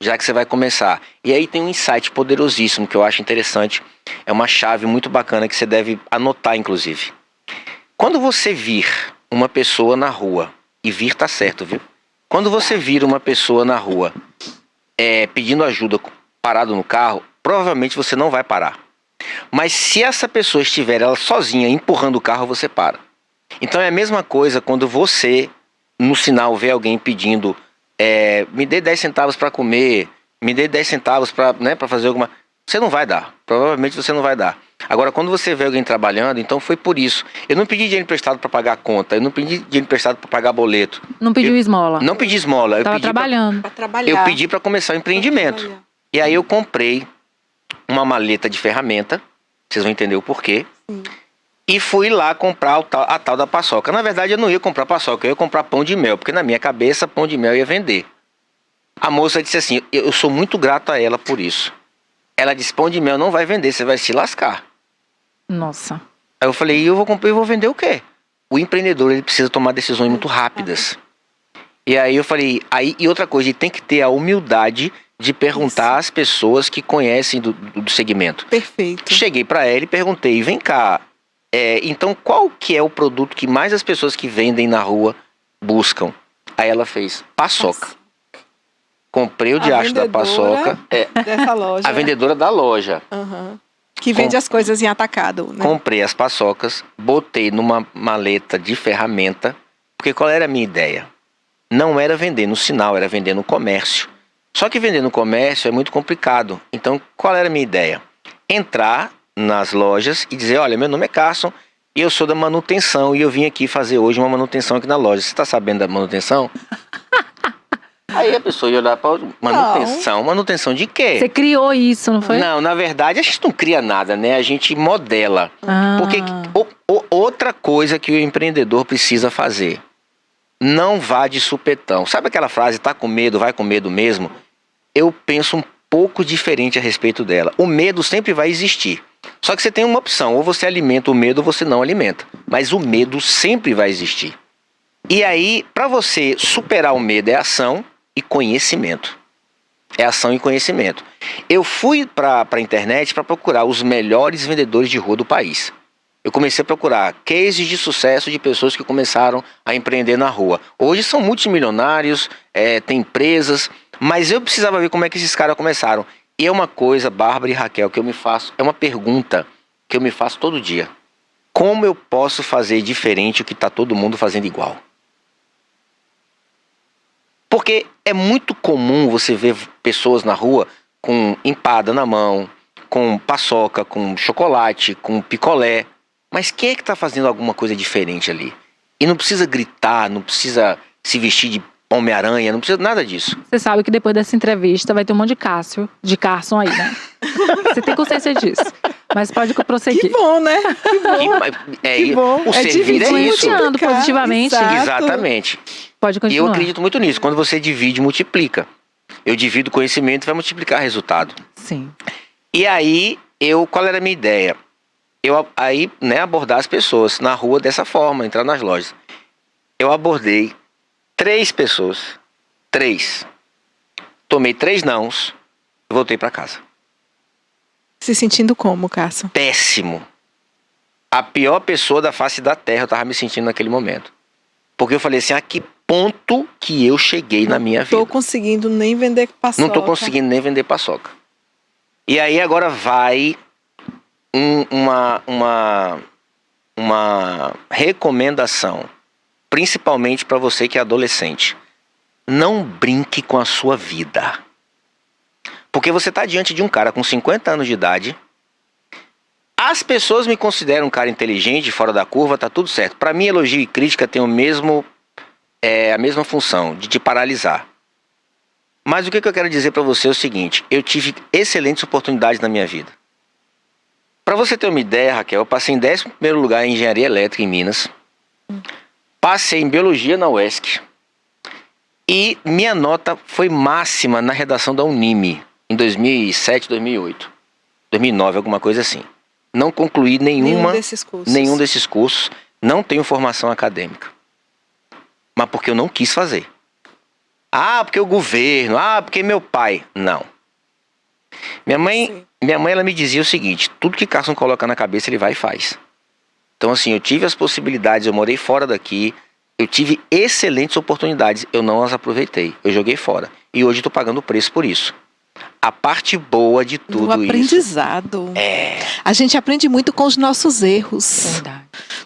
Já que você vai começar. E aí tem um insight poderosíssimo que eu acho interessante. É uma chave muito bacana que você deve anotar, inclusive. Quando você vir uma pessoa na rua, e vir tá certo, viu? Quando você vir uma pessoa na rua pedindo ajuda parado no carro, provavelmente você não vai parar. Mas se essa pessoa estiver ela sozinha empurrando o carro, você para. Então é a mesma coisa quando você, no sinal, vê alguém pedindo me dê 10 centavos para comer, me dê 10 centavos para fazer alguma... Você não vai dar, provavelmente você não vai dar. Agora, quando você vê alguém trabalhando, então foi por isso. Eu não pedi dinheiro emprestado para pagar a conta, eu não pedi dinheiro emprestado para pagar boleto. Não pediu esmola. Não pedi esmola. Eu Tava pedi trabalhando. Pra trabalhar. Eu pedi para começar o empreendimento. E aí eu comprei uma maleta de ferramenta, vocês vão entender o porquê. Sim. E fui lá comprar a tal da paçoca. Na verdade, eu não ia comprar paçoca, eu ia comprar pão de mel, porque na minha cabeça, pão de mel ia vender. A moça disse assim, eu sou muito grato a ela por isso. Ela disse, pão de mel não vai vender, você vai se lascar. Nossa. Aí eu falei, eu vou vender o quê? O empreendedor, ele precisa tomar decisões muito rápidas. E aí eu falei, e outra coisa, ele tem que ter a humildade de perguntar às pessoas que conhecem do segmento. Perfeito. Cheguei para ela e perguntei, vem cá, então qual que é o produto que mais as pessoas que vendem na rua buscam? Aí ela fez, paçoca. Comprei o diacho da paçoca. Dessa loja. A vendedora da loja. Uhum. Que vende as coisas em atacado, né? Comprei as paçocas, botei numa maleta de ferramenta, porque qual era a minha ideia? Não era vender no sinal, era vender no comércio. Só que vender no comércio é muito complicado. Então, qual era a minha ideia? Entrar nas lojas e dizer, olha, meu nome é Carson e eu sou da manutenção e eu vim aqui fazer hoje uma manutenção aqui na loja. Você está sabendo da manutenção? Aí a pessoa ia olhar para manutenção. Não. Manutenção de quê? Você criou isso, não foi? Não, na verdade a gente não cria nada, né? A gente modela. Porque outra coisa que o empreendedor precisa fazer, não vá de supetão. Sabe aquela frase, tá com medo, vai com medo mesmo? Eu penso um pouco diferente a respeito dela. O medo sempre vai existir. Só que você tem uma opção, ou você alimenta o medo ou você não alimenta. Mas o medo sempre vai existir. E aí, para você superar o medo é ação e conhecimento. É ação e conhecimento. Eu fui para a internet para procurar os melhores vendedores de rua do país. Eu comecei a procurar cases de sucesso de pessoas que começaram a empreender na rua. Hoje são multimilionários, têm empresas, mas eu precisava ver como é que esses caras começaram. E é uma coisa, Bárbara e Raquel, que eu me faço, é uma pergunta que eu me faço todo dia. Como eu posso fazer diferente o que está todo mundo fazendo igual? Porque é muito comum você ver pessoas na rua com empada na mão, com paçoca, com chocolate, com picolé. Mas quem é que está fazendo alguma coisa diferente ali? E não precisa gritar, não precisa se vestir de Homem-Aranha, não precisa nada disso. Você sabe que depois dessa entrevista vai ter um monte de Carson aí, né? Você tem consciência disso. Mas pode prosseguir. Que bom, né? Que bom. Que bom. O servir é isso. Positivamente. Exatamente. Pode continuar. E eu acredito muito nisso. Quando você divide, multiplica. Eu divido conhecimento e vai multiplicar resultado. Sim. E aí, qual era a minha ideia? Abordar as pessoas na rua dessa forma, entrar nas lojas. Eu abordei 3 pessoas. 3. Tomei 3 nãos e voltei para casa. Se sentindo como, Carson? Péssimo. A pior pessoa da face da terra eu tava me sentindo naquele momento. Porque eu falei assim, a que ponto que eu cheguei na minha vida? Não tô conseguindo nem vender paçoca. Não tô conseguindo nem vender paçoca. E aí agora vai uma recomendação, principalmente para você que é adolescente. Não brinque com a sua vida. Porque você está diante de um cara com 50 anos de idade. As pessoas me consideram um cara inteligente, fora da curva, tá tudo certo. Para mim, elogio e crítica têm a mesma função, de te paralisar. Mas o que eu quero dizer para você é o seguinte, eu tive excelentes oportunidades na minha vida. Para você ter uma ideia, Raquel, eu passei em 11º lugar em Engenharia Elétrica em Minas. Passei em Biologia na UESC. E minha nota foi máxima na redação da Unime, em 2007, 2008. 2009, alguma coisa assim. Não concluí nenhum desses cursos. Não tenho formação acadêmica. Mas porque eu não quis fazer. Ah, porque o governo. Ah, porque meu pai. Não. Minha mãe ela me dizia o seguinte, tudo que Carson coloca na cabeça, ele vai e faz. Então assim, eu tive as possibilidades, eu morei fora daqui, eu tive excelentes oportunidades, eu não as aproveitei, eu joguei fora. E hoje estou pagando o preço por isso. A parte boa de tudo isso... O aprendizado. A gente aprende muito com os nossos erros. Verdade.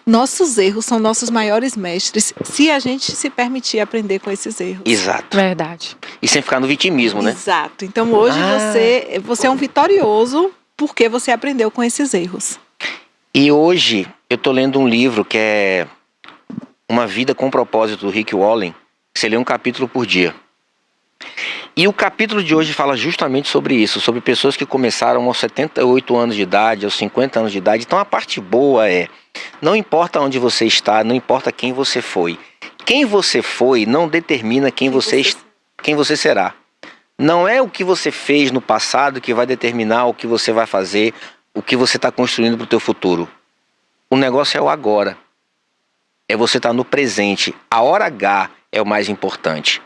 Nossos erros são nossos maiores mestres, se a gente se permitir aprender com esses erros. Exato. Verdade. E sem ficar no vitimismo, né? Exato. Então hoje você é um vitorioso porque você aprendeu com esses erros. E hoje eu estou lendo um livro que é Uma Vida com Propósito, do Rick Warren. Você lê um capítulo por dia. E o capítulo de hoje fala justamente sobre isso, sobre pessoas que começaram aos 78 anos de idade, aos 50 anos de idade. Então a parte boa não importa onde você está, não importa quem você foi. Quem você foi não determina quem você será. Não é o que você fez no passado que vai determinar o que você vai fazer, o que você está construindo para o teu futuro. O negócio é o agora. É você estar no presente. A hora H é o mais importante.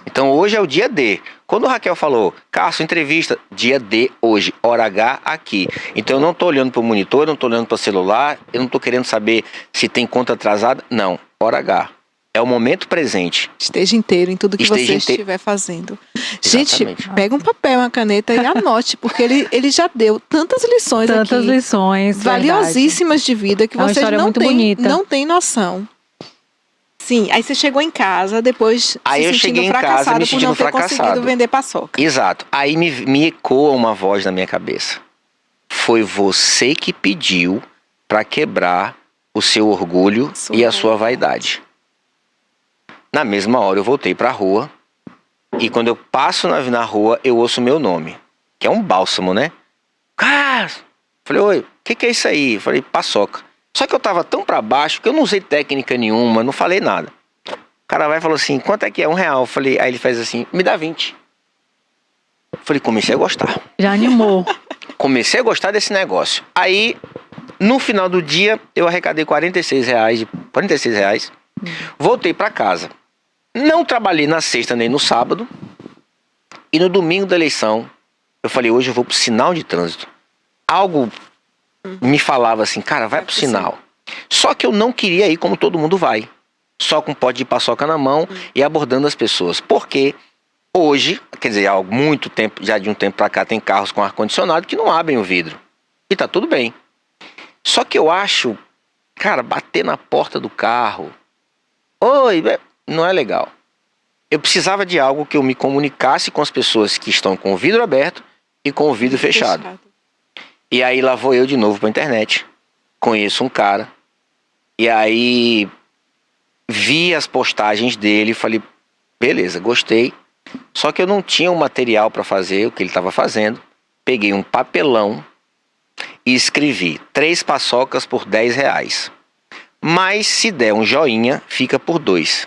Então hoje é o dia D. Quando o Raquel falou, Carson, entrevista, dia D hoje, hora H aqui. Então eu não estou olhando para o monitor, eu não estou olhando para o celular, eu não estou querendo saber se tem conta atrasada. Não, hora H. É o momento presente. Esteja inteiro em tudo que você estiver fazendo. Exatamente. Gente, pega um papel, uma caneta e anote, porque ele já deu tantas lições aqui. Tantas lições. Valiosíssimas de vida que vocês não têm noção. Sim, aí você chegou em casa depois Aí eu se sentindo cheguei em casa fracassado me por sentindo não ter fracassado. conseguido vender paçoca. Exato. Aí me ecoa uma voz na minha cabeça. Foi você que pediu para quebrar o seu orgulho e a sua vaidade. Na mesma hora eu voltei para a rua e quando eu passo na rua eu ouço o meu nome, que é um bálsamo, né? Cara, falei, oi, o que é isso aí? Falei, paçoca. Só que eu tava tão para baixo que eu não usei técnica nenhuma, não falei nada. O cara vai e falou assim, quanto é que é? R$1. Falei, aí ele faz assim, me dá 20. Falei, comecei a gostar. Já animou. Comecei a gostar desse negócio. Aí, no final do dia, eu arrecadei R$46. Voltei para casa. Não trabalhei na sexta nem no sábado. E no domingo da eleição, eu falei, hoje eu vou pro sinal de trânsito. Algo me falava assim, cara, vai pro sinal. Só que eu não queria ir como todo mundo vai. Só com um pote de paçoca na mão e abordando as pessoas. Porque hoje, quer dizer, há muito tempo, já de um tempo pra cá, tem carros com ar-condicionado que não abrem o vidro. E tá tudo bem. Só que eu acho, cara, bater na porta do carro, oi, não é legal. Eu precisava de algo que eu me comunicasse com as pessoas que estão com o vidro aberto e com o vidro fechado. E aí lá vou eu de novo pra internet. Conheço um cara. E aí vi as postagens dele e falei, beleza, gostei. Só que eu não tinha um material para fazer o que ele estava fazendo. Peguei um papelão e escrevi 3 paçocas por R$10. Mas se der um joinha, fica por 2.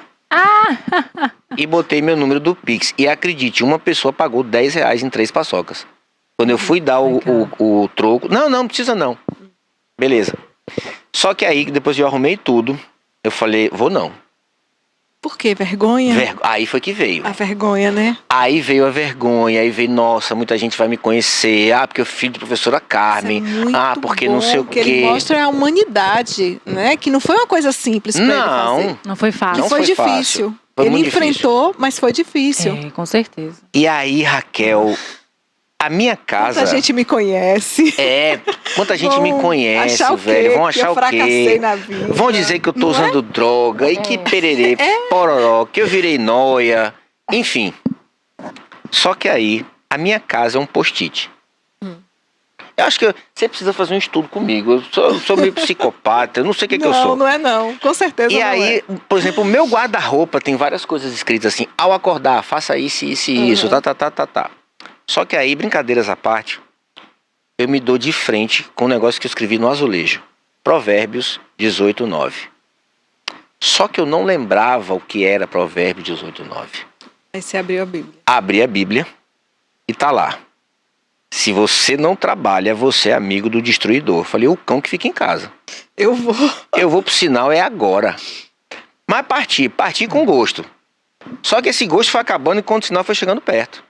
E botei meu número do Pix. E acredite, uma pessoa pagou R$10 em 3 paçocas. Quando eu fui dar o troco... Não precisa não. Beleza. Só que aí, depois eu arrumei tudo, eu falei, vou não. Por quê? Vergonha? Aí foi que veio. A vergonha, né? Aí veio a vergonha, aí veio, nossa, muita gente vai me conhecer. Ah, porque eu filho de professora Carmen. Isso é muito Porque bom, não sei o que quê. ele mostra a humanidade, né? Que não foi uma coisa simples pra ele fazer. Não foi fácil. Não Foi foi difícil. fácil. Foi Ele muito enfrentou, mas foi difícil. É, com certeza. E aí, Raquel, a minha casa... Muita gente me conhece. Quanta gente me conhece, achar o velho. quê? Vão Que achar eu o fracassei quê? na vida. Vão dizer que eu tô Não é? usando droga e que pererê, pororó, que eu virei nóia. Enfim. Só que aí, a minha casa é um post-it. Eu acho que você precisa fazer um estudo comigo. Eu sou meio psicopata, eu não sei o que eu sou. Não é não. Com certeza E não aí, é. por exemplo, o meu guarda-roupa tem várias coisas escritas assim. Ao acordar, faça isso, isso e isso. Tá. Só que aí, brincadeiras à parte, eu me dou de frente com um negócio que eu escrevi no azulejo. Provérbios 18:9. Só que eu não lembrava o que era Provérbios 18:9. Aí você abriu a Bíblia. Abri a Bíblia e tá lá. Se você não trabalha, você é amigo do destruidor. Falei, o cão que fica em casa. Eu vou. Eu vou pro sinal, é agora. Mas parti com gosto. Só que esse gosto foi acabando enquanto o sinal foi chegando perto.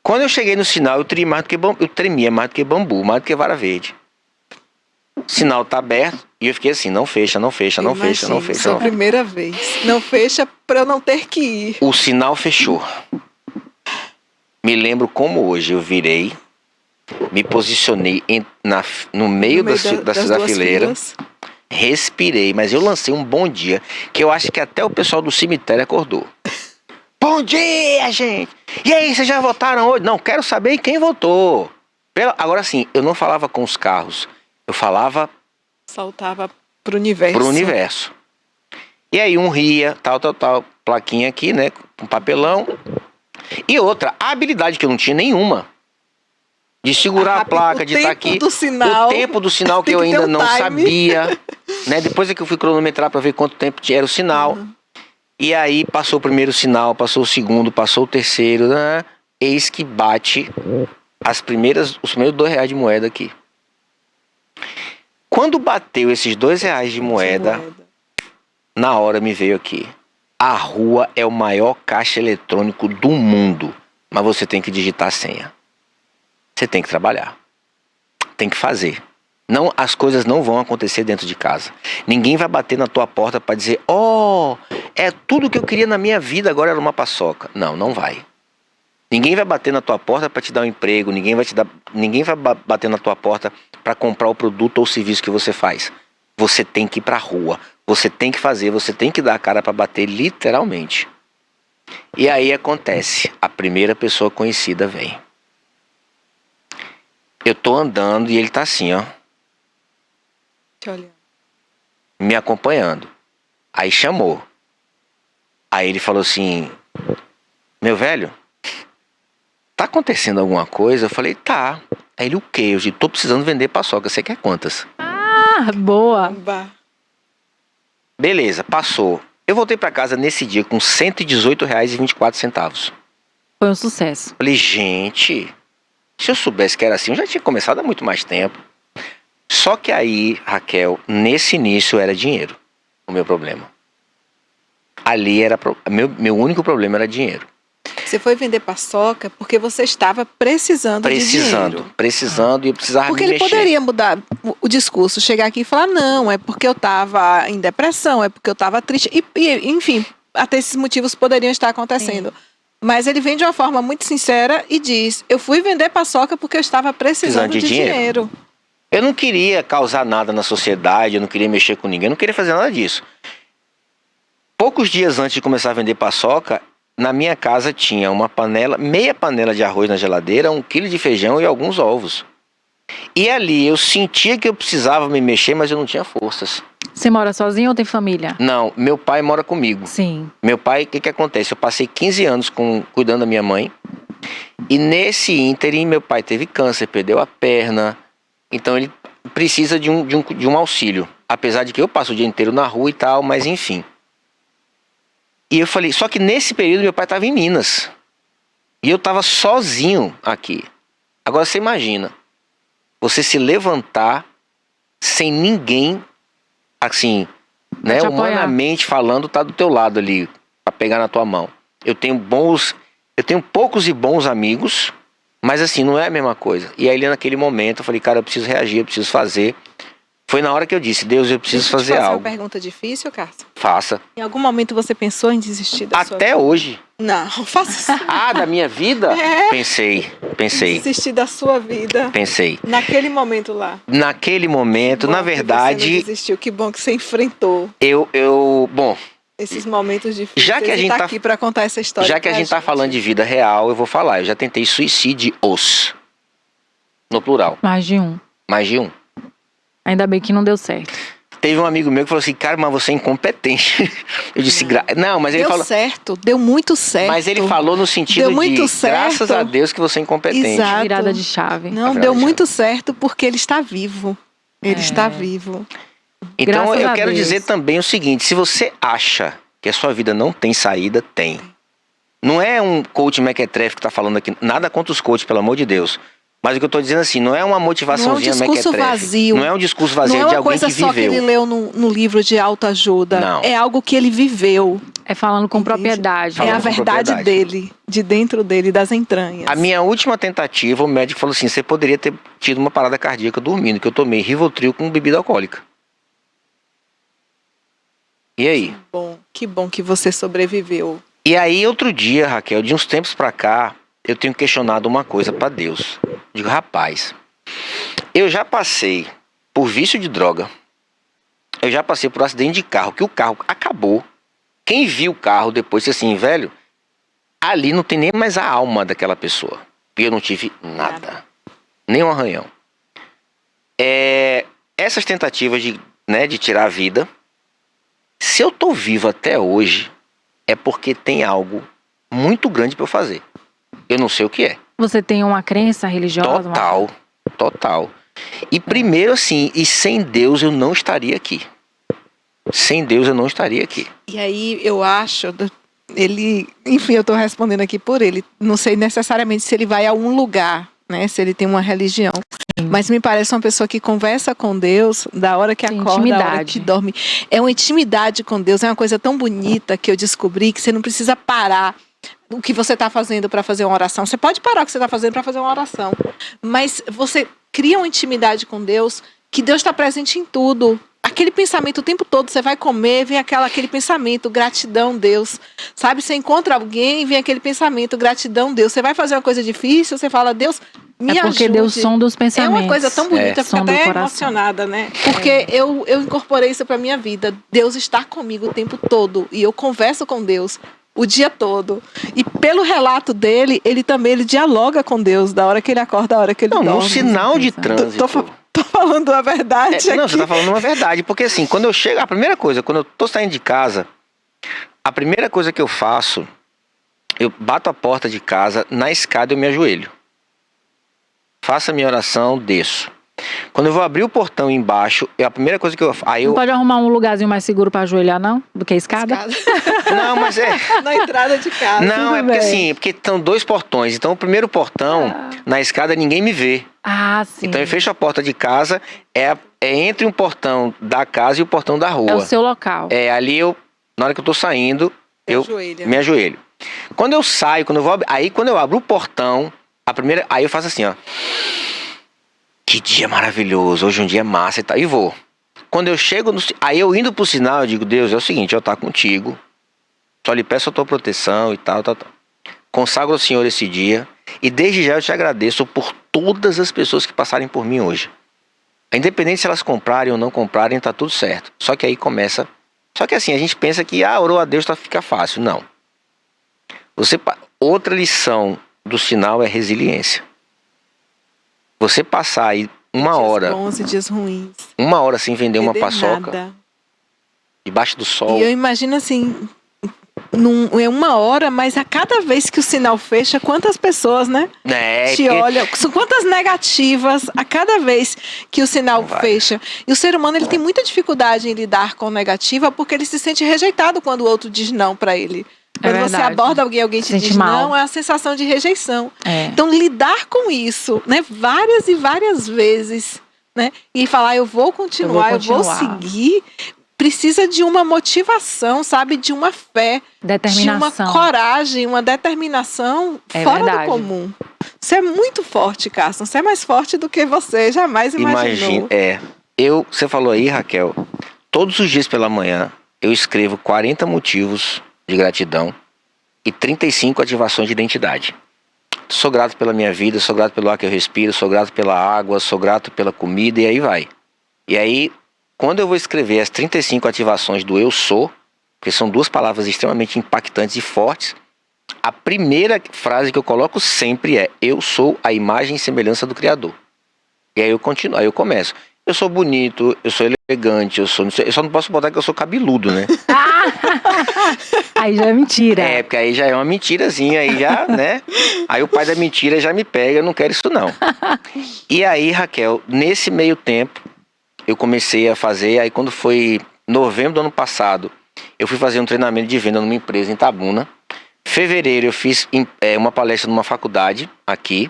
Quando eu cheguei no sinal, eu tremia mais do que bambu, mais do que vara verde. O sinal tá aberto e eu fiquei assim, não fecha. Sua primeira vez. Não fecha pra eu não ter que ir. O sinal fechou. Me lembro como hoje eu virei, me posicionei no meio da fileira, filas. respirei, mas eu lancei um bom dia, que eu acho que até o pessoal do cemitério acordou. Bom dia, gente! E aí, vocês já votaram hoje? Não, quero saber quem votou. Agora sim, eu não falava com os carros, eu falava... Saltava pro universo. E aí um ria, tal, plaquinha aqui, né, com papelão. E outra, a habilidade que eu não tinha nenhuma. De segurar a placa, de estar aqui. O tempo do sinal que eu ainda não sabia. Né? Depois é que eu fui cronometrar para ver quanto tempo era o sinal. E aí passou o primeiro sinal, passou o segundo, passou o terceiro. Né? Eis que bate os primeiros R$2 de moeda aqui. Quando bateu esses R$2 de moeda, na hora me veio aqui. A rua é o maior caixa eletrônico do mundo. Mas você tem que digitar a senha. Você tem que trabalhar. Tem que fazer. Não, as coisas não vão acontecer dentro de casa. Ninguém vai bater na tua porta para dizer, é tudo que eu queria na minha vida, agora era uma paçoca. Não vai. Ninguém vai bater na tua porta para te dar um emprego. Ninguém vai bater na tua porta para comprar o produto ou o serviço que você faz. Você tem que ir para a rua. Você tem que fazer, você tem que dar a cara para bater literalmente. E aí acontece, a primeira pessoa conhecida vem. Eu tô andando e ele tá assim, ó, Te olhando. me acompanhando. Aí chamou. Aí ele falou assim, meu velho, tá acontecendo alguma coisa? Eu falei, tá. Aí ele, o quê? Eu disse, tô precisando vender paçoca, você quer quantas? Ah, boa. Bah. Beleza, passou. Eu voltei pra casa nesse dia com R$ 118,24. Foi um sucesso. Falei, gente, se eu soubesse que era assim, eu já tinha começado há muito mais tempo. Só que aí, Raquel, nesse início era dinheiro o meu problema. Ali era meu único problema era dinheiro. Você foi vender paçoca porque você estava precisando de dinheiro. Precisando e eu precisava Porque me ele mexer. poderia mudar o discurso, chegar aqui e falar, não, é porque eu estava em depressão, é porque eu estava triste. Enfim, até esses motivos poderiam estar acontecendo. Mas ele vem de uma forma muito sincera e diz, eu fui vender paçoca porque eu estava precisando de dinheiro. Eu não queria causar nada na sociedade, eu não queria mexer com ninguém, eu não queria fazer nada disso. Poucos dias antes de começar a vender paçoca, na minha casa tinha uma panela, meia panela de arroz na geladeira, 1 quilo de feijão e alguns ovos. E ali eu sentia que eu precisava me mexer, mas eu não tinha forças. Você mora sozinho ou tem família? Não, meu pai mora comigo. Sim. Meu pai, o que acontece? Eu passei 15 anos cuidando da minha mãe. E nesse ínterim, meu pai teve câncer, perdeu a perna. Então ele precisa de um auxílio. Apesar de que eu passo o dia inteiro na rua e tal, mas enfim. E eu falei, só que nesse período meu pai estava em Minas. E eu estava sozinho aqui. Agora você imagina, você se levantar sem ninguém, assim, né, te apoiar. humanamente falando, tá do teu lado ali, para pegar na tua mão. Eu tenho poucos e bons amigos, mas assim, não é a mesma coisa. E aí naquele momento eu falei, cara, eu preciso reagir, eu preciso fazer. Foi na hora que eu disse, Deus, eu preciso fazer algo. Uma pergunta difícil, Cássio? Faça. Em algum momento você pensou em desistir da sua vida? Até hoje. Não, faça isso. Ah, da minha vida? É. Pensei. Desistir da sua vida. Pensei. Naquele momento lá. Naquele momento, Bom na que você verdade, não desistiu. Que bom que você enfrentou bom, esses momentos difíceis. Já que a e gente tá tá- aqui para contar essa história. já que a gente tá falando de vida real, eu vou falar. Eu já tentei suicídios. No plural. Mais de um. Mais de um. Ainda bem que não deu certo. Teve um amigo meu que falou assim, cara, mas você é incompetente. Eu disse, não, mas ele Deu falou. certo, deu muito certo. Mas ele falou no sentido Deu muito de, certo. graças a Deus que você é incompetente. Exato. Virada de chave. Não, A deu verdade. muito certo porque ele está vivo. Ele É. está vivo. Então Graças eu a quero Deus. dizer também o seguinte, se você acha que a sua vida não tem saída, tem. Não é um coach mequetrefe que está falando aqui, nada contra os coaches, pelo amor de Deus. Mas o que eu estou dizendo assim, não é uma motivaçãozinha Não é um discurso mequetrefe. vazio. Não é um discurso vazio, Não é de uma alguém coisa que só que ele viveu. leu no livro de autoajuda. Não. É algo que ele viveu. É falando com Entende? propriedade. É a Falando com verdade propriedade. dele, de dentro dele, das entranhas. A minha última tentativa, o médico falou assim, você poderia ter tido uma parada cardíaca dormindo, que eu tomei Rivotril com bebida alcoólica. E aí? Que bom que você sobreviveu. E aí, outro dia, Raquel, de uns tempos pra cá, eu tenho questionado uma coisa pra Deus. Digo, rapaz, eu já passei por vício de droga. Eu já passei por acidente de carro, que o carro acabou. Quem viu o carro depois disse assim, velho, ali não tem nem mais a alma daquela pessoa. E eu não tive nada. Nem um arranhão. Essas tentativas de tirar a vida, se eu tô vivo até hoje, é porque tem algo muito grande pra eu fazer. Eu não sei o que é. Você tem uma crença religiosa? Total. E primeiro assim, e sem Deus eu não estaria aqui. Sem Deus eu não estaria aqui. E aí eu acho, enfim, eu estou respondendo aqui por ele. Não sei necessariamente se ele vai a um lugar, né? Se ele tem uma religião. Sim. Mas me parece uma pessoa que conversa com Deus da hora que Tem acorda, da hora intimidade. que dorme. É uma intimidade com Deus, é uma coisa tão bonita que eu descobri que você não precisa parar o que você está fazendo para fazer uma oração. Você pode parar o que você está fazendo para fazer uma oração. Mas você cria uma intimidade com Deus, que Deus está presente em tudo. Aquele pensamento o tempo todo, você vai comer, vem aquele pensamento, gratidão, Deus. Sabe, você encontra alguém, vem aquele pensamento, gratidão, Deus. Você vai fazer uma coisa difícil, você fala, Deus, me É porque ajude. Deus sonda os É pensamentos. uma coisa tão bonita, eu fico Sonda o até coração. emocionada, né? Porque eu incorporei isso pra minha vida. Deus está comigo o tempo todo. E eu converso com Deus o dia todo. E pelo relato dele, ele dialoga com Deus, da hora que ele acorda, da hora que ele Não, dorme. num sinal de trânsito. Tô falando a verdade Não, aqui. você tá falando uma verdade. Porque assim, quando eu chego, a primeira coisa, quando eu tô saindo de casa, a primeira coisa que eu faço, eu bato a porta de casa, na escada eu me ajoelho. Faço a minha oração, desço. Quando eu vou abrir o portão embaixo, a primeira coisa que eu faço. Não pode arrumar um lugarzinho mais seguro pra ajoelhar, não? Do que a escada? Não, mas Na entrada de casa. Não, tudo é porque bem. assim, porque são 2 portões. Então o primeiro portão, na escada, ninguém me vê. Ah, sim. Então eu fecho a porta de casa, é entre um portão da casa e o portão da rua. É o seu local. Ali na hora que eu tô saindo, eu ajoelha. me ajoelho. Quando eu saio, quando eu abro o portão, aí eu faço assim, ó. Que dia maravilhoso, hoje um dia massa e tal, e vou. Quando eu chego, aí eu indo pro sinal, eu digo, Deus, é o seguinte, eu tá contigo, só lhe peço a tua proteção e tal. Consagro ao Senhor esse dia, e desde já eu te agradeço por todas as pessoas que passarem por mim hoje. Independente se elas comprarem ou não comprarem, tá tudo certo. Só que aí começa... Só que assim, a gente pensa que, orou a Deus, fica fácil. Não. Outra lição do sinal é resiliência. Você passar aí uma hora... Dias bons e dias ruins. Uma hora sem vender uma paçoca, Nada. debaixo do sol. E eu imagino assim, é uma hora, mas a cada vez que o sinal fecha, quantas pessoas, né? Te olham, são quantas negativas a cada vez que o sinal fecha. E o ser humano, ele tem muita dificuldade em lidar com negativa, porque ele se sente rejeitado quando o outro diz não pra ele. Quando você verdade. aborda alguém te Sente diz mal. não, é a sensação de rejeição. É. Então, lidar com isso, né, várias e várias vezes, né, e falar, eu vou continuar, eu vou seguir, precisa de uma motivação, sabe, de uma fé, Determinação. de uma coragem, uma determinação fora verdade. do comum. Você é muito forte, Carson. Você é mais forte do que você jamais imaginou. Você falou aí, Raquel, todos os dias pela manhã eu escrevo 40 motivos de gratidão e 35 ativações de identidade. Sou grato pela minha vida, sou grato pelo ar que eu respiro, sou grato pela água, sou grato pela comida, e aí vai. E aí, quando eu vou escrever as 35 ativações do eu sou, porque são 2 palavras extremamente impactantes e fortes, a primeira frase que eu coloco sempre é: eu sou a imagem e semelhança do Criador. E aí eu continuo, aí eu começo. Eu sou bonito, eu sou elegante, eu só não posso botar que eu sou cabeludo, né? Aí já é mentira. Porque aí já é uma mentirazinha, aí já, né? Aí o pai da mentira já me pega, eu não quero isso não. E aí, Raquel, nesse meio tempo, eu comecei a fazer, aí quando foi novembro do ano passado, eu fui fazer um treinamento de venda numa empresa em Itabuna. Fevereiro eu fiz uma palestra numa faculdade aqui.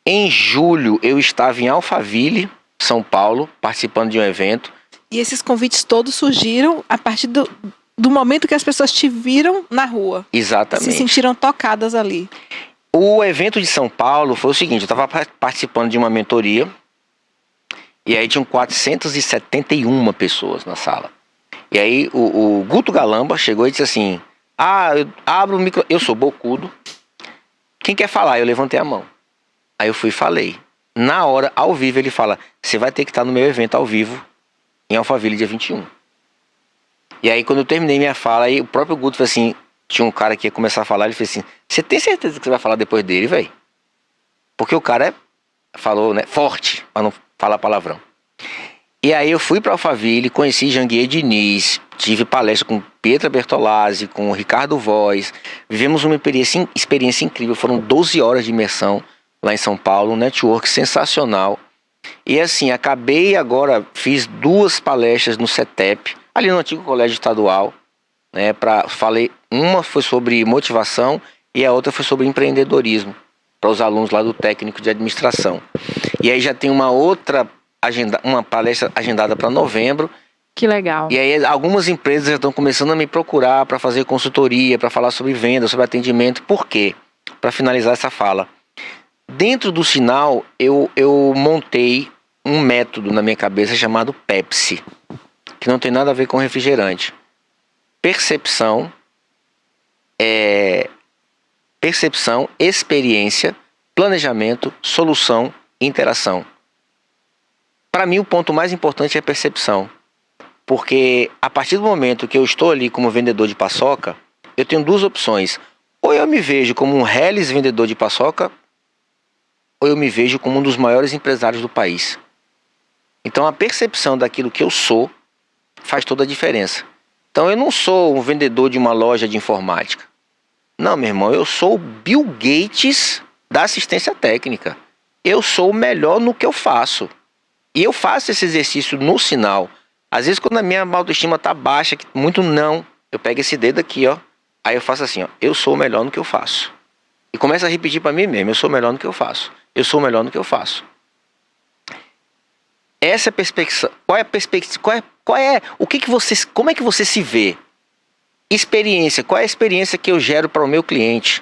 Em julho eu estava em Alphaville, São Paulo, participando de um evento. E esses convites todos surgiram a partir do momento que as pessoas te viram na rua. Exatamente. Se sentiram tocadas ali. O evento de São Paulo foi o seguinte, eu estava participando de uma mentoria, e aí tinham 471 pessoas na sala. E aí o Guto Galamba chegou e disse assim, eu abro o micro, eu sou bocudo, quem quer falar? Eu levantei a mão. Aí eu fui e falei. Na hora, ao vivo, ele fala, você vai ter que estar no meu evento ao vivo, em Alphaville, dia 21. E aí, quando eu terminei minha fala, aí o próprio Guto falou assim, tinha um cara que ia começar a falar, ele fez assim, você tem certeza que você vai falar depois dele, velho? Porque o cara falou, né, forte, pra não falar palavrão. E aí eu fui para Alphaville, conheci Janguier Diniz, tive palestra com Pietra Bertolazzi, com o Ricardo Voz, vivemos uma experiência incrível, foram 12 horas de imersão lá em São Paulo, um network sensacional. E assim, fiz 2 palestras no CETEP, ali no antigo colégio estadual, né, uma foi sobre motivação e a outra foi sobre empreendedorismo, para os alunos lá do técnico de administração. E aí já tem uma palestra agendada para novembro. Que legal. E aí algumas empresas já estão começando a me procurar para fazer consultoria, para falar sobre venda, sobre atendimento. Por quê? Para finalizar essa fala. Dentro do sinal, eu montei um método na minha cabeça chamado Pepsi, que não tem nada a ver com refrigerante. Percepção, experiência, planejamento, solução e interação. Para mim, o ponto mais importante é a percepção. Porque a partir do momento que eu estou ali como vendedor de paçoca, eu tenho duas opções. Ou eu me vejo como um reles vendedor de paçoca, ou eu me vejo como um dos maiores empresários do país. Então a percepção daquilo que eu sou faz toda a diferença. Então eu não sou um vendedor de uma loja de informática. Não, meu irmão, eu sou o Bill Gates da assistência técnica. Eu sou o melhor no que eu faço. E eu faço esse exercício no sinal. Às vezes quando a minha autoestima tá baixa, muito não, eu pego esse dedo aqui, ó. Aí eu faço assim, ó, eu sou o melhor no que eu faço. E começo a repetir para mim mesmo, eu sou o melhor no que eu faço. Eu sou o melhor no que eu faço. Essa é a perspectiva. Qual é a perspectiva? Como é que você se vê? Experiência. Qual é a experiência que eu gero para o meu cliente?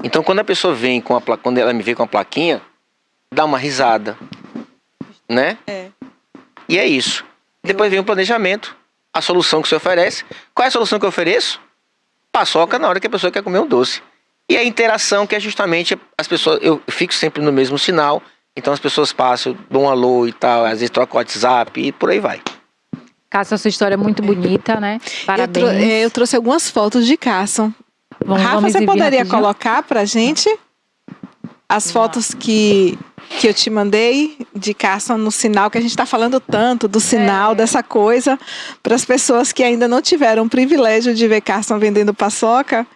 Então, quando a pessoa vem quando ela me vê com a plaquinha, dá uma risada, né? E é isso. Depois vem o planejamento, a solução que você oferece. Qual é a solução que eu ofereço? Paçoca na hora que a pessoa quer comer um doce. E a interação, que é justamente as pessoas. Eu fico sempre no mesmo sinal. Então as pessoas passam, eu dou um alô e tal, às vezes troco o WhatsApp e por aí vai. Cássio, a sua história é muito bonita, né? Parabéns. Eu trouxe algumas fotos de Carson. Rafa, vamos você exibir poderia rapidinho? colocar pra gente as fotos que eu te mandei de Carson no sinal, que a gente está falando tanto do sinal, dessa coisa, para as pessoas que ainda não tiveram o privilégio de ver Carson vendendo paçoca.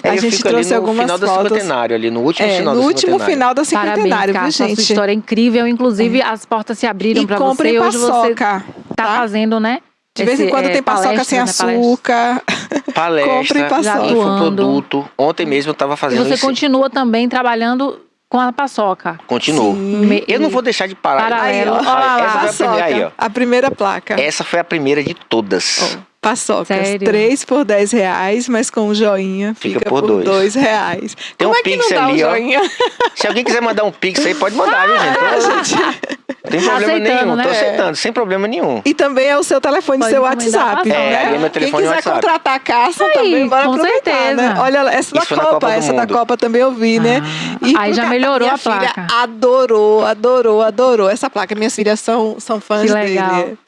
A gente trouxe algumas fotos. No final do cinquentenário, ali no último final do no último cinquentenário. final do cinquentenário, Parabéns, viu, Cássio, a gente? sua história é incrível. Inclusive, as portas se abriram E para comprem você. Hoje paçoca, você tá fazendo, né? De vez em quando tem paçoca sem açúcar. Palestra, Comprem paçoca. infoproduto. Ontem mesmo eu estava E fazendo você isso. continua também trabalhando com a paçoca. Continuo. Sim. Eu não vou deixar de parar. Paralelo. Aí, ó, Olha lá, essa foi a paçoca, primeira aí, ó. a primeira placa. Essa foi a primeira de todas. Paçocas, Sério? 3 por R$10, mas com um joinha fica por R$2. Tem Como um é que Pix não dá ali, um ó. joinha? Se alguém quiser mandar um Pix aí, pode mandar, viu, gente? Não tem problema Aceitando, nenhum. né? Tô aceitando, sem problema nenhum. E também é o seu telefone, Pode seu encomendar WhatsApp, paçoca. né? É, é meu telefone Quem e quiser WhatsApp. contratar a Carson Aí, também, bora com aproveitar, certeza. né? Olha, essa da Isso foi na Copa do essa da Mundo. Copa também eu vi, né? Aí já melhorou minha a placa. Filha adorou essa placa. Minhas filhas são fãs Que legal. dele.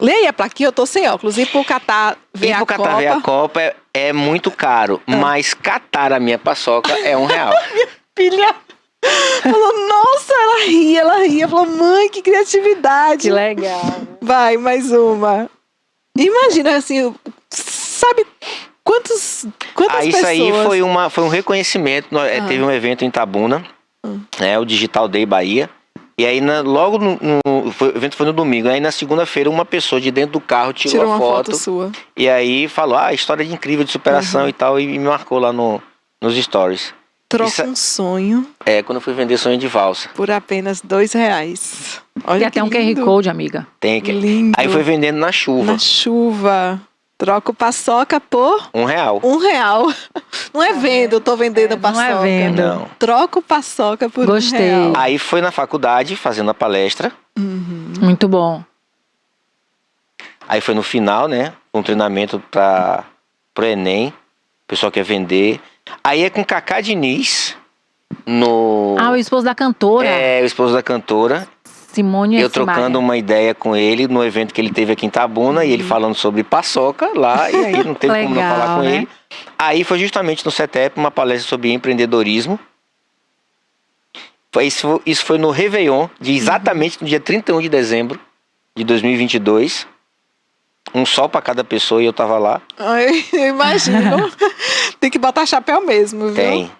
Leia a plaquinha, eu tô sem óculos. Ir pro Catar ver Ir a pro Copa. Catar ver a Copa é muito caro, mas catar a minha paçoca é R$1. Filha falou, nossa, ela ria. Falou, mãe, que criatividade. Que legal. Vai, mais uma. Imagina, assim, sabe quantas pessoas... Isso aí foi um reconhecimento. Teve um evento em Itabuna, o Digital Day Bahia. E aí, o evento foi no domingo. Aí, na segunda-feira, uma pessoa de dentro do carro tirou uma a foto. sua. E aí, falou, história incrível de superação e tal. E me marcou lá nos stories. Troca um sonho Quando eu fui vender sonho de valsa. por apenas R$2. Olha Tem até um QR Code, amiga. Lindo. Aí foi vendendo na chuva. Na chuva. Troca o paçoca por R$1. R$1. Não é vendo, eu tô vendendo paçoca. Não é vendo. Não. Troca o paçoca por Gostei. R$1. Aí foi na faculdade, fazendo a palestra. Muito bom. Aí foi no final, né? Um treinamento pro Enem. O pessoal quer vender. Aí é com Cacá Diniz. O esposo da cantora. O esposo da cantora. Simone Eu trocando uma ideia com ele no evento que ele teve aqui em Itabuna. E ele falando sobre paçoca lá. E aí não teve como não Legal, falar com né? ele. Aí foi justamente no CETEP uma palestra sobre empreendedorismo. Isso foi no Réveillon, exatamente no dia 31 de dezembro de 2022. Um sol para cada pessoa e eu tava lá. Ai, eu imagino. Tem que botar chapéu mesmo, viu?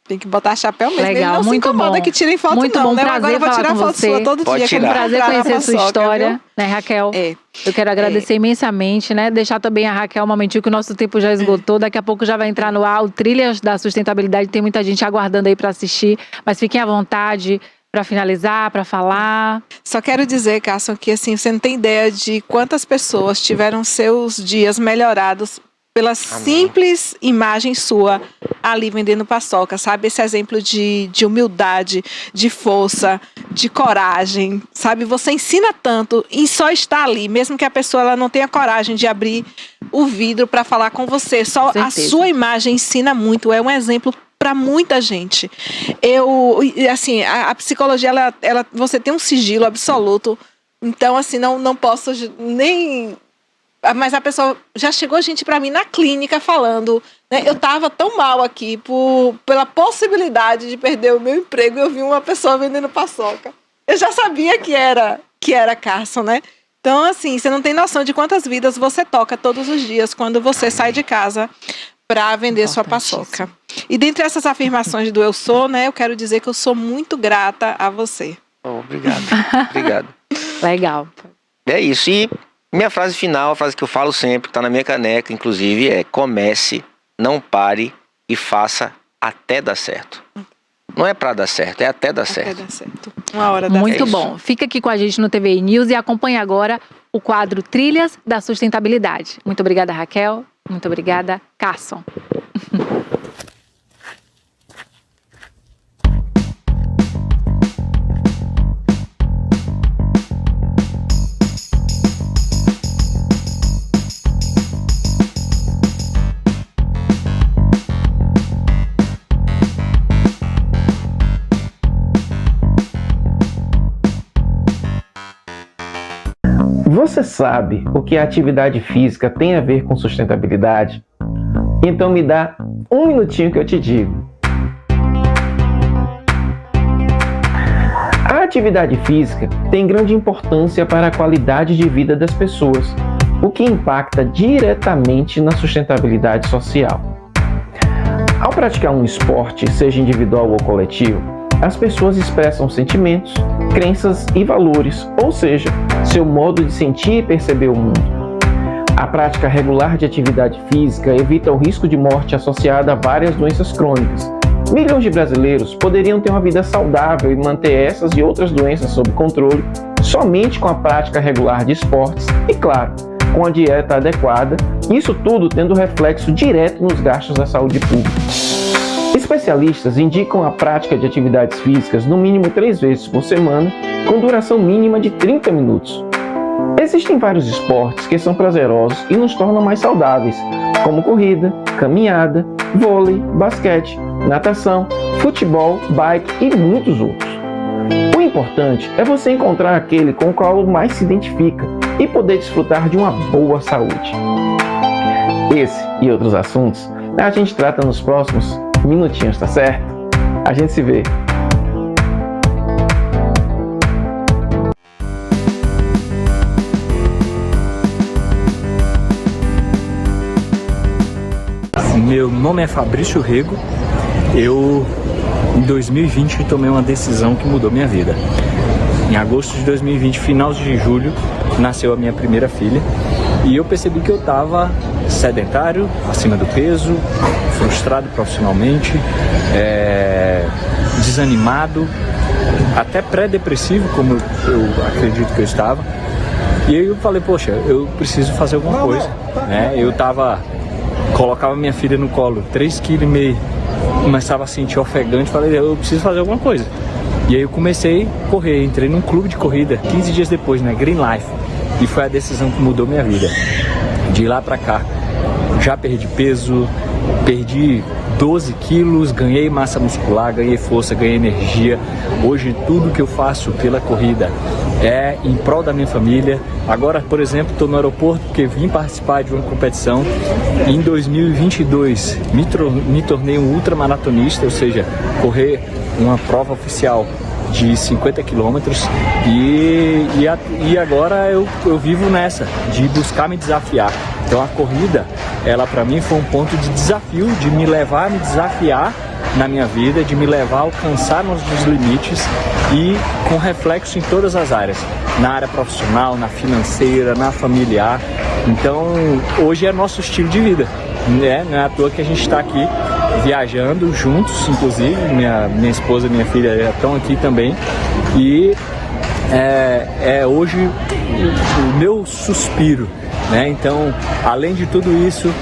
Tem que botar chapéu mesmo. Legal, Ele não muito se incomoda bom. que tirem foto Muito não, bom, né? prazer Agora eu vou falar tirar com foto você. sua todo Pode dia. tirar. quando Prazer comprar a conhecer a sua paçoca, história, viu? né, Raquel? É. Eu quero agradecer imensamente, né? Deixar também a Raquel um momentinho que o nosso tempo já esgotou. Daqui a pouco já vai entrar no ar o Trilhas da Sustentabilidade. Tem muita gente aguardando aí para assistir. Mas fiquem à vontade para finalizar, para falar. Só quero dizer, Carson, que assim, você não tem ideia de quantas pessoas tiveram seus dias melhorados pela simples imagem sua ali vendendo paçoca, sabe? Esse exemplo de humildade, de força, de coragem, sabe? Você ensina tanto em só estar ali, mesmo que a pessoa ela não tenha coragem de abrir o vidro para falar com você. Só a sua imagem ensina muito, é um exemplo para muita gente. Assim, a psicologia, você tem um sigilo absoluto, então, assim, não posso nem... Mas a pessoa, já chegou gente para mim na clínica falando, né, eu estava tão mal aqui pela possibilidade de perder o meu emprego e eu vi uma pessoa vendendo paçoca. Eu já sabia que era Carson, né? Então, assim, você não tem noção de quantas vidas você toca todos os dias quando você sai de casa para vender sua paçoca. E dentre essas afirmações do eu sou, né, eu quero dizer que eu sou muito grata a você. Obrigado. Obrigado. Legal. É isso. E minha frase final, a frase que eu falo sempre, que está na minha caneca, inclusive, é: comece, não pare e faça até dar certo. Não é para dar certo, é até dar certo. Até dar certo. Uma hora dá Muito certo. bom. Fica aqui com a gente no TVI News e acompanhe agora o quadro Trilhas da Sustentabilidade. Muito obrigada, Raquel. Muito obrigada, Carson. Você sabe o que a atividade física tem a ver com sustentabilidade? Então me dá um minutinho que eu te digo. A atividade física tem grande importância para a qualidade de vida das pessoas, o que impacta diretamente na sustentabilidade social. Ao praticar um esporte, seja individual ou coletivo, as pessoas expressam sentimentos, crenças e valores, ou seja, seu modo de sentir e perceber o mundo. A prática regular de atividade física evita o risco de morte associada a várias doenças crônicas. Milhões de brasileiros poderiam ter uma vida saudável e manter essas e outras doenças sob controle somente com a prática regular de esportes e, claro, com a dieta adequada, isso tudo tendo reflexo direto nos gastos da saúde pública. Especialistas indicam a prática de atividades físicas no mínimo 3 vezes por semana, com duração mínima de 30 minutos. Existem vários esportes que são prazerosos e nos tornam mais saudáveis, como corrida, caminhada, vôlei, basquete, natação, futebol, bike e muitos outros. O importante é você encontrar aquele com o qual mais se identifica e poder desfrutar de uma boa saúde. Esse e outros assuntos a gente trata nos próximos minutinhos, tá certo? A gente se vê. Meu nome é Fabrício Rego. Eu, em 2020, tomei uma decisão que mudou minha vida. Em agosto de 2020, final de julho, nasceu a minha primeira filha. E eu percebi que eu estava sedentário, acima do peso, frustrado profissionalmente, desanimado, até pré-depressivo, como eu acredito que eu estava. E aí eu falei, poxa, eu preciso fazer alguma coisa, né? Eu colocava minha filha no colo, 3,5 kg, começava a sentir ofegante, falei, eu preciso fazer alguma coisa. E aí eu comecei a correr, entrei num clube de corrida 15 dias depois, né, Green Life, e foi a decisão que mudou minha vida. De lá pra cá, já perdi peso, perdi 12 quilos, ganhei massa muscular, ganhei força, ganhei energia. Hoje tudo que eu faço pela corrida é em prol da minha família. Agora, por exemplo, estou no aeroporto porque vim participar de uma competição. Em 2022 me tornei um ultramaratonista, ou seja, correr uma prova oficial de 50 quilômetros e agora eu vivo nessa, de buscar me desafiar. Então a corrida, ela para mim foi um ponto de desafio, de me levar a me desafiar na minha vida, de me levar a alcançar nossos limites e com reflexo em todas as áreas, na área profissional, na financeira, na familiar. Então hoje é nosso estilo de vida, né? Não é à toa que a gente está aqui viajando juntos, inclusive minha esposa e minha filha estão aqui também, e hoje o meu suspiro, né? Então, além de tudo isso,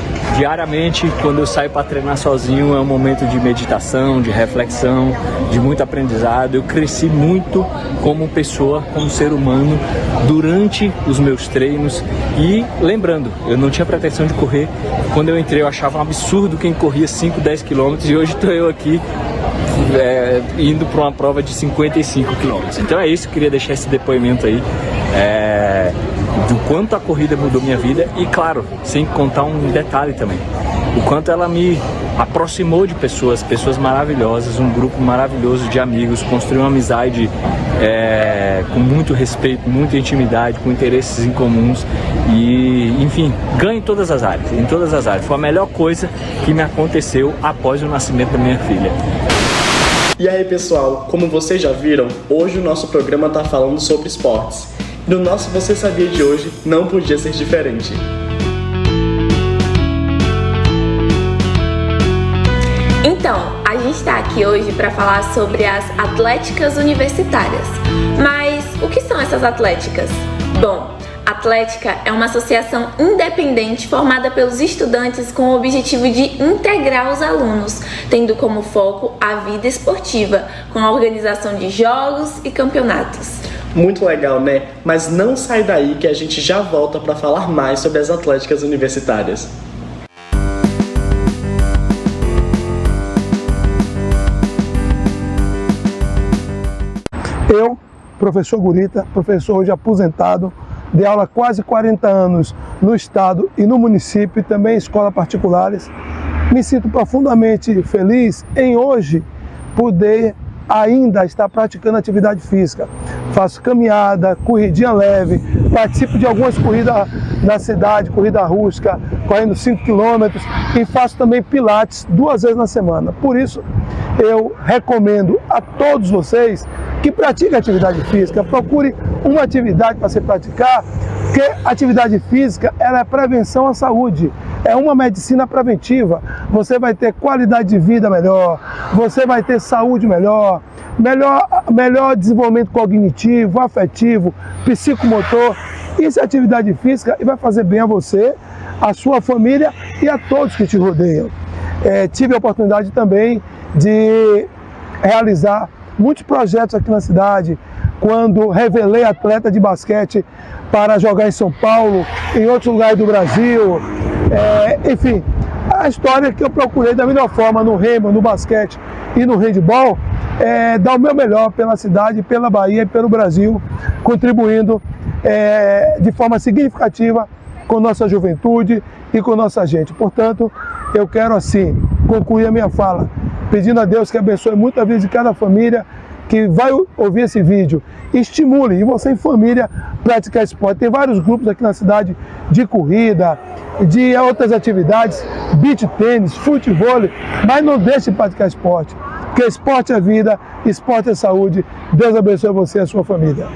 diariamente, quando eu saio para treinar sozinho, é um momento de meditação, de reflexão, de muito aprendizado. Eu cresci muito como pessoa, como ser humano, durante os meus treinos. E lembrando, eu não tinha pretensão de correr. Quando eu entrei, eu achava um absurdo quem corria 5, 10 quilômetros, e hoje estou eu aqui indo para uma prova de 55 quilômetros. Então é isso, eu queria deixar esse depoimento aí do quanto a corrida mudou minha vida e, claro, sem contar um detalhe também, o quanto ela me aproximou de pessoas maravilhosas, um grupo maravilhoso de amigos, construiu uma amizade com muito respeito, muita intimidade, com interesses em comuns e, enfim, ganho em todas as áreas, Foi a melhor coisa que me aconteceu após o nascimento da minha filha. E aí, pessoal, como vocês já viram, hoje o nosso programa está falando sobre esportes. E no nosso Você Sabia de hoje não podia ser diferente. Então, a gente está aqui hoje para falar sobre as atléticas universitárias. Mas o que são essas atléticas? Bom, Atlética é uma associação independente formada pelos estudantes com o objetivo de integrar os alunos, tendo como foco a vida esportiva, com a organização de jogos e campeonatos. Muito legal, né? Mas não sai daí que a gente já volta para falar mais sobre as atléticas universitárias. Eu, professor Gurita, professor hoje aposentado, dei aula há quase 40 anos no estado e no município, também em escolas particulares. Me sinto profundamente feliz em hoje poder ainda estar praticando atividade física. Faço caminhada, corridinha leve, participo de algumas corridas na cidade, corrida rústica, correndo 5 km e faço também pilates 2 vezes na semana. Por isso, eu recomendo a todos vocês que pratiquem atividade física, procure uma atividade para se praticar, porque atividade física ela é prevenção à saúde, é uma medicina preventiva. Você vai ter qualidade de vida melhor, você vai ter saúde melhor desenvolvimento cognitivo, afetivo, psicomotor. Isso é atividade física e vai fazer bem a você, a sua família e a todos que te rodeiam. Tive a oportunidade também de realizar muitos projetos aqui na cidade, quando revelei atleta de basquete para jogar em São Paulo, em outros lugares do Brasil. Enfim, a história que eu procurei da melhor forma no remo, no basquete e no handebol, dar o meu melhor pela cidade, pela Bahia e pelo Brasil, contribuindo de forma significativa com nossa juventude e com nossa gente. Portanto, eu quero assim concluir a minha fala, pedindo a Deus que abençoe muito a vida de cada família que vai ouvir esse vídeo. Estimule, e você em família, praticar esporte. Tem vários grupos aqui na cidade de corrida, de outras atividades, beach tênis, futebol, mas não deixe de praticar esporte, porque esporte é vida, esporte é saúde. Deus abençoe você e a sua família.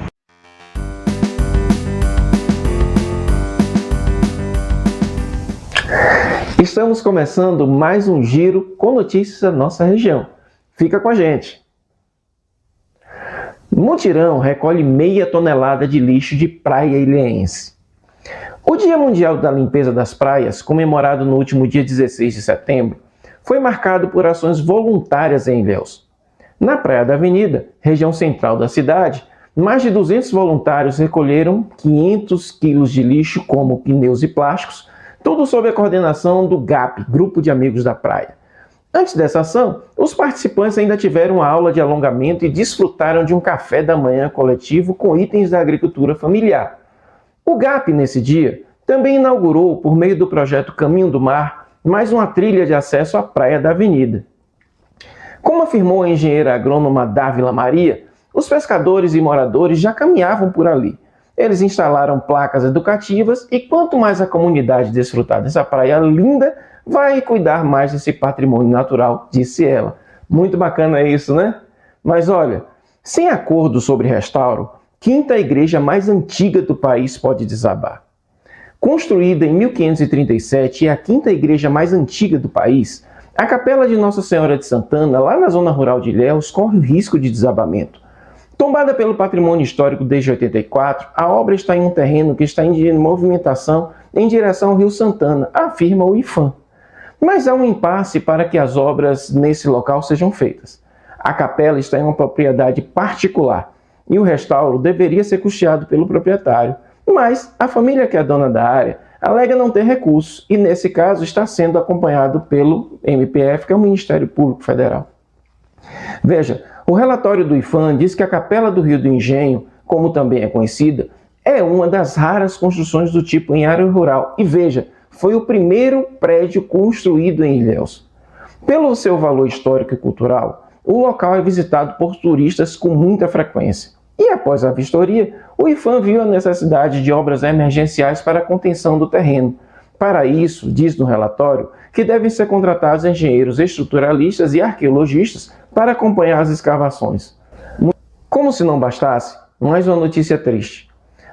Estamos começando mais um giro com notícias da nossa região. Fica com a gente! Mutirão recolhe 0,5 tonelada de lixo de praia ilhéense. O Dia Mundial da Limpeza das Praias, comemorado no último dia 16 de setembro, foi marcado por ações voluntárias em Ilhéus. Na Praia da Avenida, região central da cidade, mais de 200 voluntários recolheram 500 quilos de lixo, como pneus e plásticos, tudo sob a coordenação do GAP, Grupo de Amigos da Praia. Antes dessa ação, os participantes ainda tiveram uma aula de alongamento e desfrutaram de um café da manhã coletivo com itens da agricultura familiar. O GAP, nesse dia, também inaugurou, por meio do projeto Caminho do Mar, mais uma trilha de acesso à Praia da Avenida. Como afirmou a engenheira agrônoma Dávila Maria, os pescadores e moradores já caminhavam por ali. Eles instalaram placas educativas e quanto mais a comunidade desfrutar dessa praia linda, vai cuidar mais desse patrimônio natural, disse ela. Muito bacana isso, né? Mas olha, sem acordo sobre restauro, quinta igreja mais antiga do país pode desabar. Construída em 1537 e a quinta igreja mais antiga do país, a Capela de Nossa Senhora de Santana, lá na zona rural de Ilhéus, corre o risco de desabamento. Tombada pelo patrimônio histórico desde 84, a obra está em um terreno que está em movimentação em direção ao Rio Santana, afirma o IFAM. Mas há um impasse para que as obras nesse local sejam feitas. A capela está em uma propriedade particular e o restauro deveria ser custeado pelo proprietário, mas a família que é dona da área alega não ter recursos e, nesse caso, está sendo acompanhado pelo MPF, que é o Ministério Público Federal. Veja, o relatório do IPHAN diz que a Capela do Rio do Engenho, como também é conhecida, é uma das raras construções do tipo em área rural. E veja, foi o primeiro prédio construído em Ilhéus. Pelo seu valor histórico e cultural, o local é visitado por turistas com muita frequência. E após a vistoria, o IPHAN viu a necessidade de obras emergenciais para a contenção do terreno. Para isso, diz no relatório, que devem ser contratados engenheiros estruturalistas e arqueologistas para acompanhar as escavações. Como se não bastasse, mais uma notícia triste.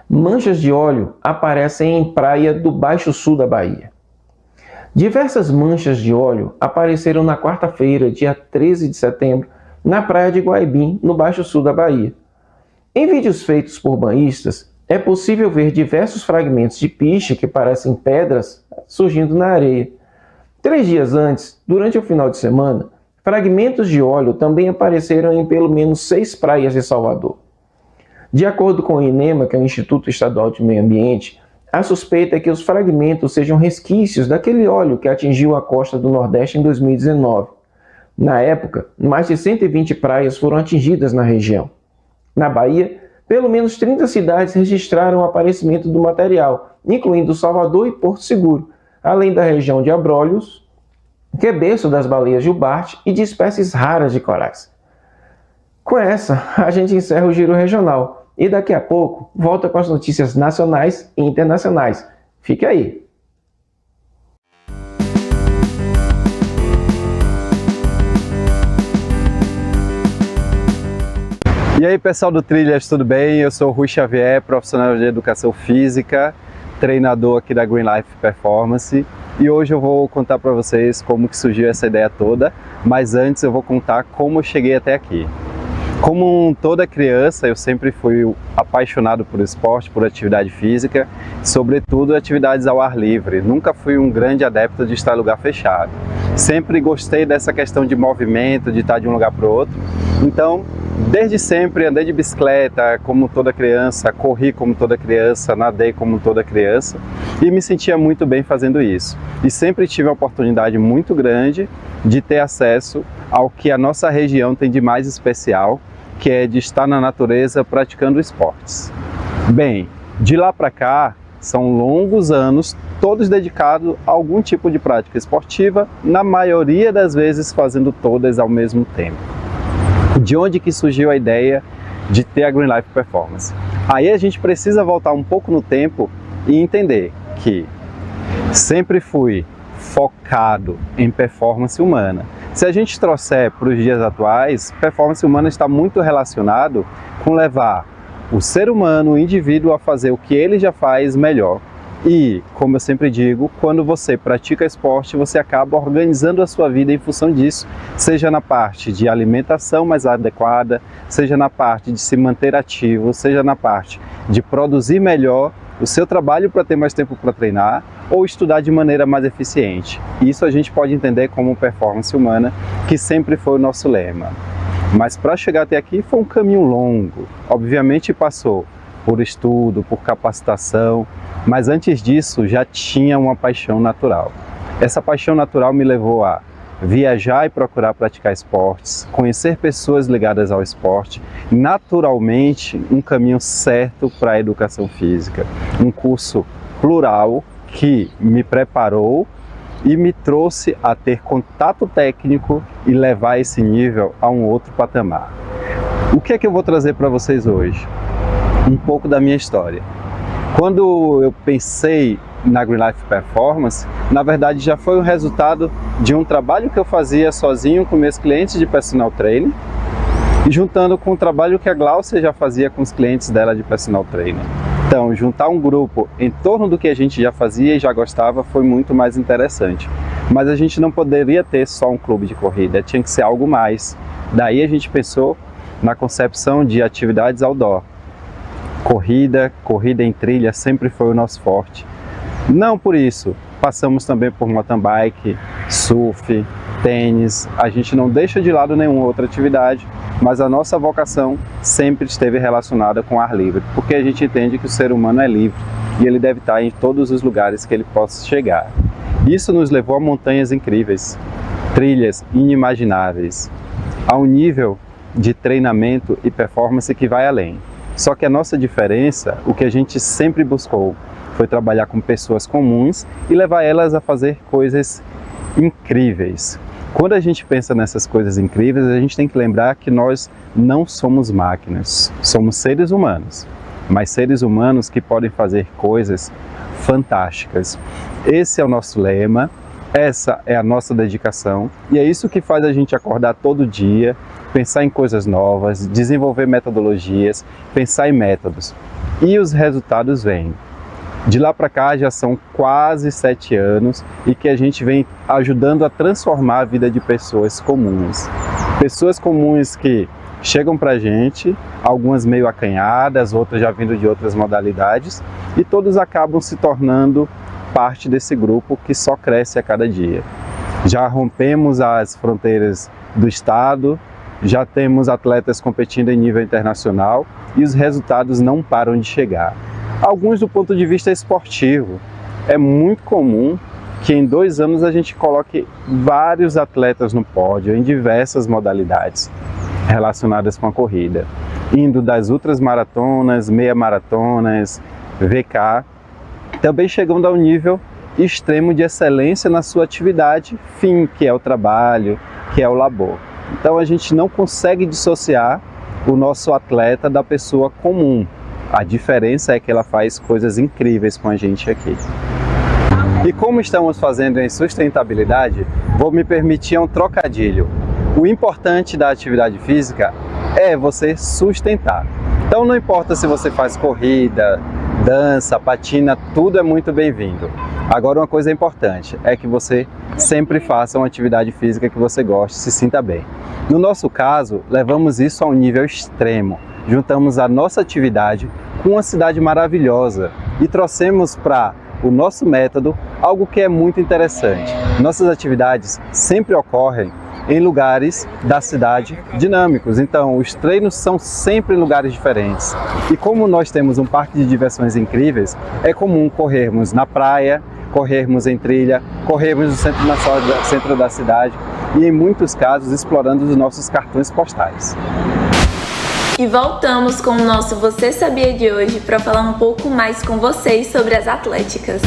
Manchas de óleo aparecem em praia do Baixo Sul da Bahia. Diversas manchas de óleo apareceram na quarta-feira, dia 13 de setembro, na praia de Guaibim, no Baixo Sul da Bahia. Em vídeos feitos por banhistas, é possível ver diversos fragmentos de piche que parecem pedras surgindo na areia. 3 dias antes, durante o final de semana, fragmentos de óleo também apareceram em pelo menos 6 praias de Salvador. De acordo com o INEMA, que é o Instituto Estadual de Meio Ambiente, a suspeita é que os fragmentos sejam resquícios daquele óleo que atingiu a costa do Nordeste em 2019. Na época, mais de 120 praias foram atingidas na região. Na Bahia, pelo menos 30 cidades registraram o aparecimento do material, incluindo Salvador e Porto Seguro, além da região de Abrolhos, que é berço das baleias jubarte e de espécies raras de corais. Com essa, a gente encerra o Giro Regional e daqui a pouco volta com as notícias nacionais e internacionais. Fique aí! E aí pessoal do Trilhas, tudo bem? Eu sou o Rui Xavier, profissional de educação física, treinador aqui da Green Life Performance, e hoje eu vou contar para vocês como que surgiu essa ideia toda, mas antes eu vou contar como eu cheguei até aqui. Como toda criança, eu sempre fui apaixonado por esporte, por atividade física, sobretudo atividades ao ar livre. Nunca fui um grande adepto de estar em lugar fechado. Sempre gostei dessa questão de movimento, de estar de um lugar para o outro. Então, desde sempre andei de bicicleta como toda criança, corri como toda criança, nadei como toda criança e me sentia muito bem fazendo isso. E sempre tive a oportunidade muito grande de ter acesso ao que a nossa região tem de mais especial, que é de estar na natureza praticando esportes. Bem, de lá para cá, são longos anos, todos dedicados a algum tipo de prática esportiva, na maioria das vezes fazendo todas ao mesmo tempo. De onde que surgiu a ideia de ter a Green Life Performance? Aí a gente precisa voltar um pouco no tempo e entender que sempre fui focado em performance humana. Se a gente trouxer para os dias atuais, performance humana está muito relacionado com levar o ser humano, o indivíduo, a fazer o que ele já faz melhor. E, como eu sempre digo, quando você pratica esporte, você acaba organizando a sua vida em função disso, seja na parte de alimentação mais adequada, seja na parte de se manter ativo, seja na parte de produzir melhor o seu trabalho para ter mais tempo para treinar ou estudar de maneira mais eficiente. Isso a gente pode entender como performance humana, que sempre foi o nosso lema. Mas para chegar até aqui foi um caminho longo. Obviamente passou por estudo, por capacitação, mas antes disso já tinha uma paixão natural. Essa paixão natural me levou a viajar e procurar praticar esportes, conhecer pessoas ligadas ao esporte, naturalmente um caminho certo para a educação física. Um curso plural que me preparou e me trouxe a ter contato técnico e levar esse nível a um outro patamar. O que é que eu vou trazer para vocês hoje? Um pouco da minha história. Quando eu pensei na Green Life Performance, na verdade já foi o resultado de um trabalho que eu fazia sozinho com meus clientes de personal training, e juntando com o trabalho que a Glaucia já fazia com os clientes dela de personal training. Então, juntar um grupo em torno do que a gente já fazia e já gostava foi muito mais interessante. Mas a gente não poderia ter só um clube de corrida, tinha que ser algo mais. Daí a gente pensou na concepção de atividades outdoor. Corrida em trilha sempre foi o nosso forte. Não por isso Passamos também por mountain bike, surf, tênis. A gente não deixa de lado nenhuma outra atividade, mas a nossa vocação sempre esteve relacionada com ar livre, porque a gente entende que o ser humano é livre e ele deve estar em todos os lugares que ele possa chegar. Isso nos levou a montanhas incríveis, trilhas inimagináveis, a um nível de treinamento e performance que vai além. Só que a nossa diferença, o que a gente sempre buscou, foi trabalhar com pessoas comuns e levar elas a fazer coisas incríveis. Quando a gente pensa nessas coisas incríveis, a gente tem que lembrar que nós não somos máquinas, somos seres humanos, mas seres humanos que podem fazer coisas fantásticas. Esse é o nosso lema, essa é a nossa dedicação e é isso que faz a gente acordar todo dia, pensar em coisas novas, desenvolver metodologias, pensar em métodos. E os resultados vêm. De lá para cá já são quase 7 anos e que a gente vem ajudando a transformar a vida de pessoas comuns. Pessoas comuns que chegam para a gente, algumas meio acanhadas, outras já vindo de outras modalidades, e todos acabam se tornando parte desse grupo que só cresce a cada dia. Já rompemos as fronteiras do estado, já temos atletas competindo em nível internacional e os resultados não param de chegar. Alguns do ponto de vista esportivo. É muito comum que em 2 anos a gente coloque vários atletas no pódio em diversas modalidades relacionadas com a corrida, indo das ultramaratonas, meia maratonas, VK, também chegando ao nível extremo de excelência na sua atividade fim, que é o trabalho, que é o labor. Então a gente não consegue dissociar o nosso atleta da pessoa comum. A diferença é que ela faz coisas incríveis com a gente aqui. E como estamos fazendo em sustentabilidade, vou me permitir um trocadilho. O importante da atividade física é você sustentar. Então não importa se você faz corrida, dança, patina, tudo é muito bem-vindo. Agora uma coisa importante é que você sempre faça uma atividade física que você goste, se sinta bem. No nosso caso, levamos isso a um nível extremo. Juntamos a nossa atividade com uma cidade maravilhosa e trouxemos para o nosso método algo que é muito interessante. Nossas atividades sempre ocorrem em lugares da cidade dinâmicos, então os treinos são sempre em lugares diferentes. E como nós temos um parque de diversões incríveis, é comum corrermos na praia, corrermos em trilha, corrermos no centro da cidade e em muitos casos explorando os nossos cartões postais. E voltamos com o nosso Você Sabia de hoje para falar um pouco mais com vocês sobre as atléticas.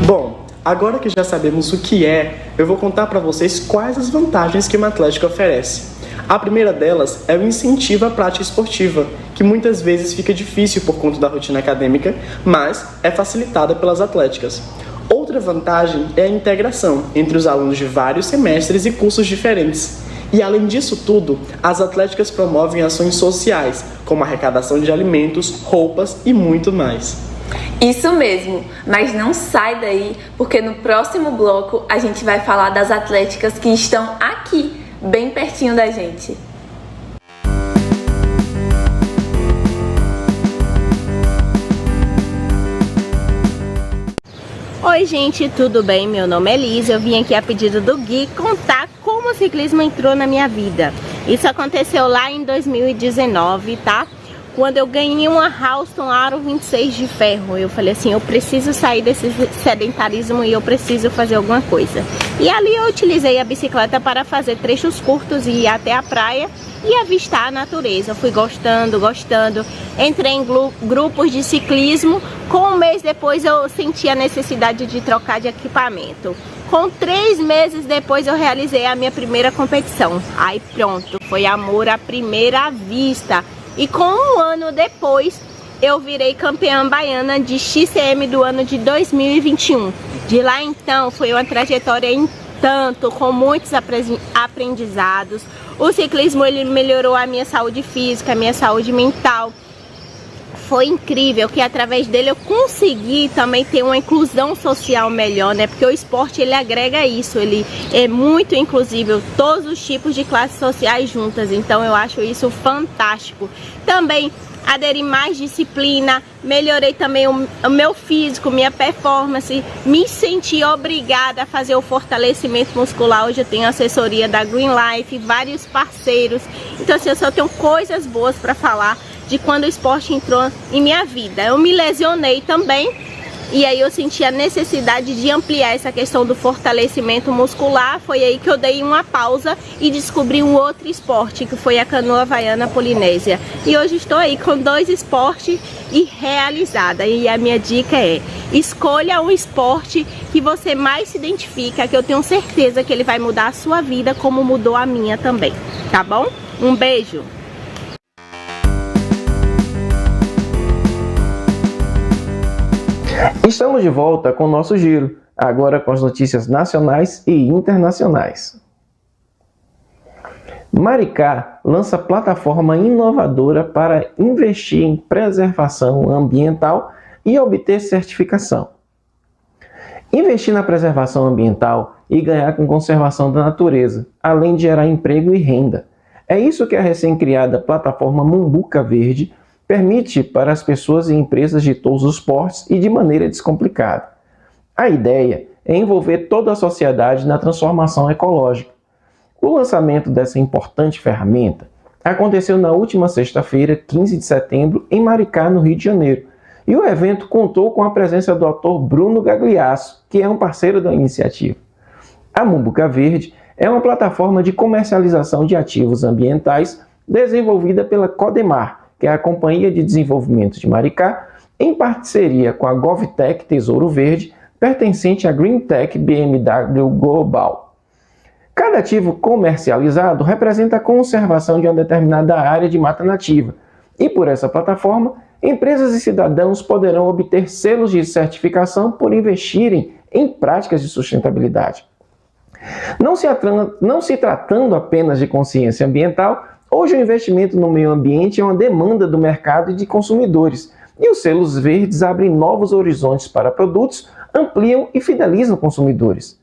Bom, agora que já sabemos o que é, eu vou contar para vocês quais as vantagens que uma atlética oferece. A primeira delas é o incentivo à prática esportiva, que muitas vezes fica difícil por conta da rotina acadêmica, mas é facilitada pelas atléticas. Outra vantagem é a integração entre os alunos de vários semestres e cursos diferentes. E além disso tudo, as atléticas promovem ações sociais, como arrecadação de alimentos, roupas e muito mais. Isso mesmo, mas não sai daí, porque no próximo bloco a gente vai falar das atléticas que estão aqui, bem pertinho da gente. Oi gente, tudo bem? Meu nome é Liz, eu vim aqui a pedido do Gui contar como o ciclismo entrou na minha vida. Isso aconteceu lá em 2019, tá? Quando eu ganhei uma Halston Aro 26 de ferro, eu falei assim, eu preciso sair desse sedentarismo e eu preciso fazer alguma coisa. E ali eu utilizei a bicicleta para fazer trechos curtos e ir até a praia e avistar a natureza. Eu fui gostando, entrei em grupos de ciclismo. Com um mês depois eu senti a necessidade de trocar de equipamento. Com 3 meses depois eu realizei a minha primeira competição. Aí pronto, foi amor à primeira vista. E com 1 ano depois, eu virei campeã baiana de XCM do ano de 2021. De lá então, foi uma trajetória em tanto, com muitos aprendizados. O ciclismo ele melhorou a minha saúde física, a minha saúde mental. foi incrível, que através dele eu consegui também ter uma inclusão social melhor, né? Porque o esporte, ele agrega isso, ele é muito inclusivo, todos os tipos de classes sociais juntas, então eu acho isso fantástico. Também aderi mais disciplina, melhorei também o meu físico, minha performance, me senti obrigada a fazer o fortalecimento muscular. Hoje eu tenho assessoria da Green Life, vários parceiros, então assim, eu só tenho coisas boas para falar de quando o esporte entrou em minha vida. Eu me lesionei também, e aí eu senti a necessidade de ampliar essa questão do fortalecimento muscular. Foi aí que eu dei uma pausa e descobri um outro esporte, que foi a canoa havaiana polinésia. E hoje estou aí com 2 esportes e realizada. E a minha dica é: escolha um esporte que você mais se identifica, que eu tenho certeza que ele vai mudar a sua vida, como mudou a minha também, tá bom? Um beijo! Estamos de volta com o nosso giro, agora com as notícias nacionais e internacionais. Maricá lança plataforma inovadora para investir em preservação ambiental e obter certificação. Investir na preservação ambiental e ganhar com conservação da natureza, além de gerar emprego e renda. É isso que a recém-criada plataforma Mumbuca Verde permite para as pessoas e empresas de todos os portes e de maneira descomplicada. A ideia é envolver toda a sociedade na transformação ecológica. O lançamento dessa importante ferramenta aconteceu na última sexta-feira, 15 de setembro, em Maricá, no Rio de Janeiro, e o evento contou com a presença do ator Bruno Gagliasso, que é um parceiro da iniciativa. A Mumbuca Verde é uma plataforma de comercialização de ativos ambientais desenvolvida pela Codemar, que é a Companhia de Desenvolvimento de Maricá, em parceria com a GovTech Tesouro Verde, pertencente à GreenTech BMW Global. Cada ativo comercializado representa a conservação de uma determinada área de mata nativa, e por essa plataforma, empresas e cidadãos poderão obter selos de certificação por investirem em práticas de sustentabilidade. Não se tratando apenas de consciência ambiental, hoje o investimento no meio ambiente é uma demanda do mercado e de consumidores, e os selos verdes abrem novos horizontes para produtos, ampliam e fidelizam consumidores.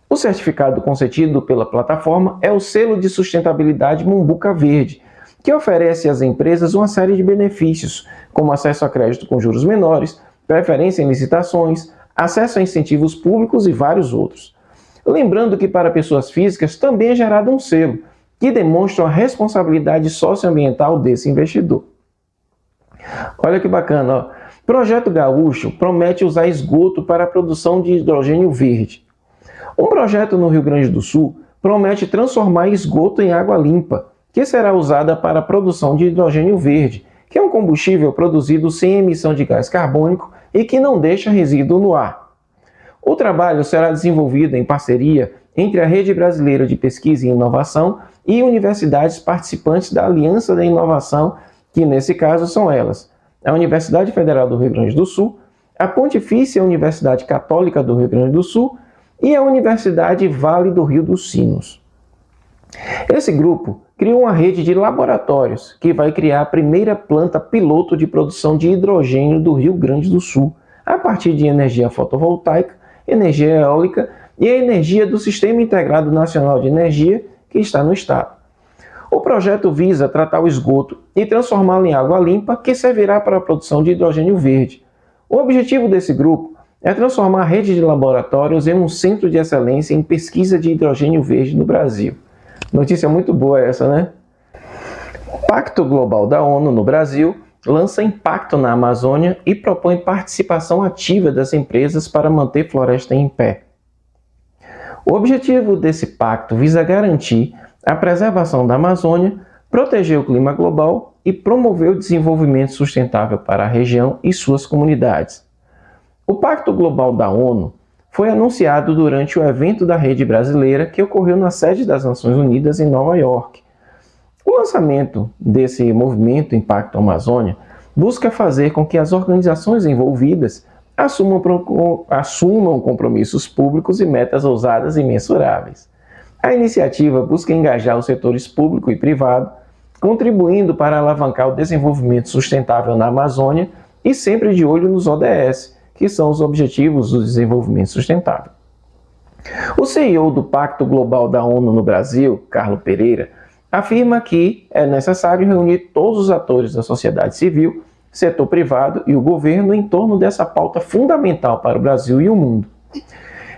O certificado concedido pela plataforma é o selo de sustentabilidade Mumbuca Verde, que oferece às empresas uma série de benefícios, como acesso a crédito com juros menores, preferência em licitações, acesso a incentivos públicos e vários outros. Lembrando que para pessoas físicas também é gerado um selo, que demonstra a responsabilidade socioambiental desse investidor. Olha que bacana, ó. Projeto Gaúcho promete usar esgoto para a produção de hidrogênio verde. Um projeto no Rio Grande do Sul promete transformar esgoto em água limpa, que será usada para a produção de hidrogênio verde, que é um combustível produzido sem emissão de gás carbônico e que não deixa resíduo no ar. O trabalho será desenvolvido em parceria entre a Rede Brasileira de Pesquisa e Inovação e universidades participantes da Aliança da Inovação, que nesse caso são elas: a Universidade Federal do Rio Grande do Sul, a Pontifícia Universidade Católica do Rio Grande do Sul e a Universidade Vale do Rio dos Sinos. Esse grupo criou uma rede de laboratórios que vai criar a primeira planta piloto de produção de hidrogênio do Rio Grande do Sul, a partir de energia fotovoltaica, energia eólica e a energia do Sistema Integrado Nacional de Energia, que está no estado. O projeto visa tratar o esgoto e transformá-lo em água limpa, que servirá para a produção de hidrogênio verde. O objetivo desse grupo é transformar a rede de laboratórios em um centro de excelência em pesquisa de hidrogênio verde no Brasil. Notícia muito boa essa, né? O Pacto Global da ONU no Brasil lança impacto na Amazônia e propõe participação ativa das empresas para manter floresta em pé. O objetivo desse pacto visa garantir a preservação da Amazônia, proteger o clima global e promover o desenvolvimento sustentável para a região e suas comunidades. O Pacto Global da ONU foi anunciado durante o evento da Rede Brasileira que ocorreu na sede das Nações Unidas em Nova York. O lançamento desse movimento Impacto Amazônia busca fazer com que as organizações envolvidas assumam compromissos públicos e metas ousadas e mensuráveis. A iniciativa busca engajar os setores público e privado, contribuindo para alavancar o desenvolvimento sustentável na Amazônia e sempre de olho nos ODS, que são os Objetivos do Desenvolvimento Sustentável. O CEO do Pacto Global da ONU no Brasil, Carlo Pereira, afirma que é necessário reunir todos os atores da sociedade civil, setor privado e o governo em torno dessa pauta fundamental para o Brasil e o mundo.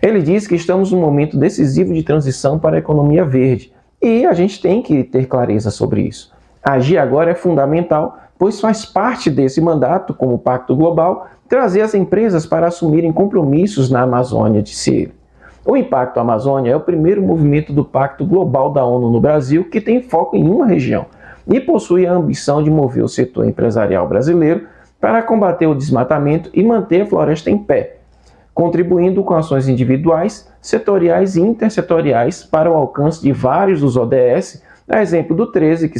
Ele diz que estamos num momento decisivo de transição para a economia verde e a gente tem que ter clareza sobre isso. Agir agora é fundamental, pois faz parte desse mandato, como Pacto Global, trazer as empresas para assumirem compromissos na Amazônia, disse ele. O Impacto Amazônia é o primeiro movimento do Pacto Global da ONU no Brasil que tem foco em uma região e possui a ambição de mover o setor empresarial brasileiro para combater o desmatamento e manter a floresta em pé, contribuindo com ações individuais, setoriais e intersetoriais para o alcance de vários dos ODS, a exemplo do 13, que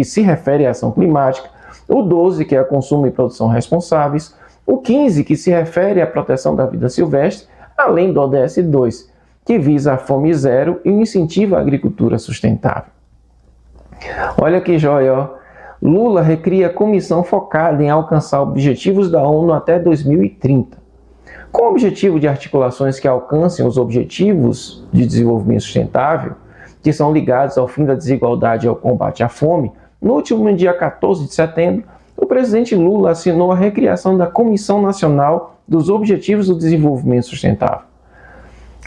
se refere à ação climática, o 12, que é a consumo e produção responsáveis, o 15, que se refere à proteção da vida silvestre, além do ODS 2, que visa a fome zero e incentiva a agricultura sustentável. Olha que joia, ó. Lula recria comissão focada em alcançar objetivos da ONU até 2030. Com o objetivo de articulações que alcancem os objetivos de desenvolvimento sustentável, que são ligados ao fim da desigualdade e ao combate à fome, no último dia 14 de setembro, o presidente Lula assinou a recriação da Comissão Nacional dos Objetivos do Desenvolvimento Sustentável.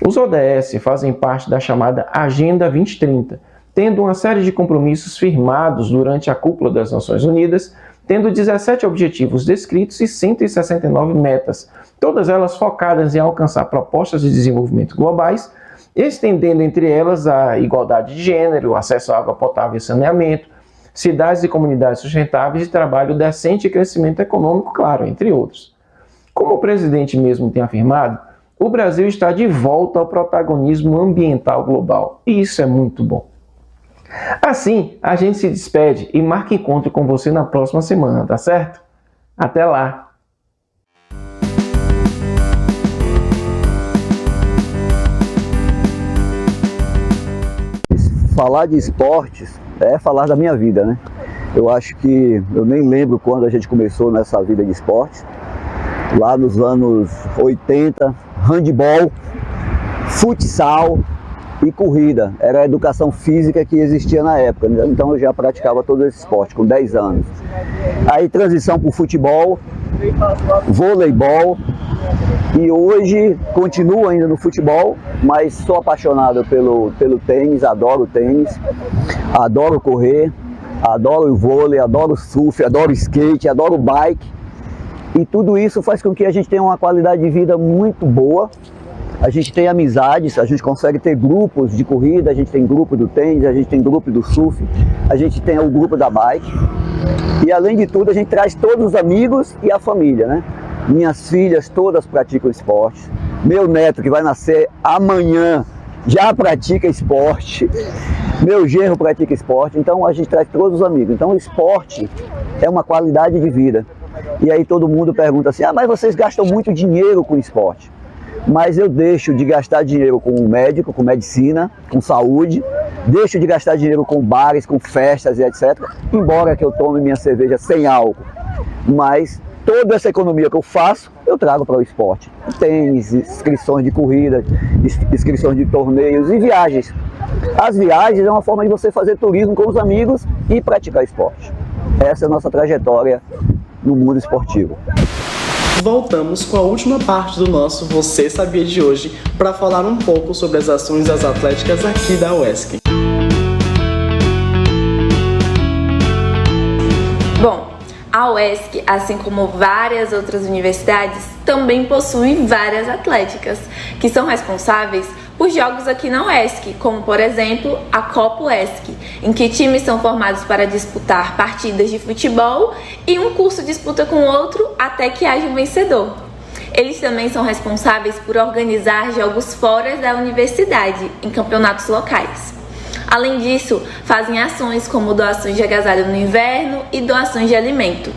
Os ODS fazem parte da chamada Agenda 2030, tendo uma série de compromissos firmados durante a cúpula das Nações Unidas, tendo 17 objetivos descritos e 169 metas, todas elas focadas em alcançar propostas de desenvolvimento globais, estendendo entre elas a igualdade de gênero, acesso à água potável e saneamento, cidades e comunidades sustentáveis e trabalho decente e crescimento econômico, claro, entre outros. Como o presidente mesmo tem afirmado, o Brasil está de volta ao protagonismo ambiental global, e isso é muito bom. Assim, a gente se despede e marca encontro com você na próxima semana, tá certo? Até lá! Falar de esportes é falar da minha vida, né? Eu acho que eu nem lembro quando a gente começou nessa vida de esportes. Lá nos anos 80, handebol, futsal e corrida. Era a educação física que existia na época, né? Então eu já praticava todo esse esporte com 10 anos. Aí transição para o futebol, voleibol e hoje continuo ainda no futebol, mas sou apaixonado pelo tênis, adoro tênis, adoro correr, adoro o vôlei, adoro surf, adoro skate, adoro bike. E tudo isso faz com que a gente tenha uma qualidade de vida muito boa. A gente tem amizades, a gente consegue ter grupos de corrida, a gente tem grupo do tênis, a gente tem grupo do surf, a gente tem o grupo da bike. E além de tudo, a gente traz todos os amigos e a família, né? Minhas filhas todas praticam esporte. Meu neto, que vai nascer amanhã, já pratica esporte. Meu genro pratica esporte. Então a gente traz todos os amigos. Então o esporte é uma qualidade de vida. E aí todo mundo pergunta assim, mas vocês gastam muito dinheiro com esporte. Mas eu deixo de gastar dinheiro com médico, com medicina, com saúde, deixo de gastar dinheiro com bares, com festas e etc. Embora que eu tome minha cerveja sem álcool. Mas toda essa economia que eu faço, eu trago para o esporte. Tênis, inscrições de corrida, inscrições de torneios e viagens. As viagens é uma forma de você fazer turismo com os amigos e praticar esporte. Essa é a nossa trajetória no mundo esportivo. Voltamos com a última parte do nosso Você Sabia de hoje para falar um pouco sobre as ações das atléticas aqui da UESC. Bom, a UESC, assim como várias outras universidades, também possui várias atléticas que são responsáveis por jogos aqui na UESC, como por exemplo a Copa UESC, em que times são formados para disputar partidas de futebol e um curso disputa com outro até que haja um vencedor. Eles também são responsáveis por organizar jogos fora da universidade, em campeonatos locais. Além disso, fazem ações como doações de agasalho no inverno e doações de alimento.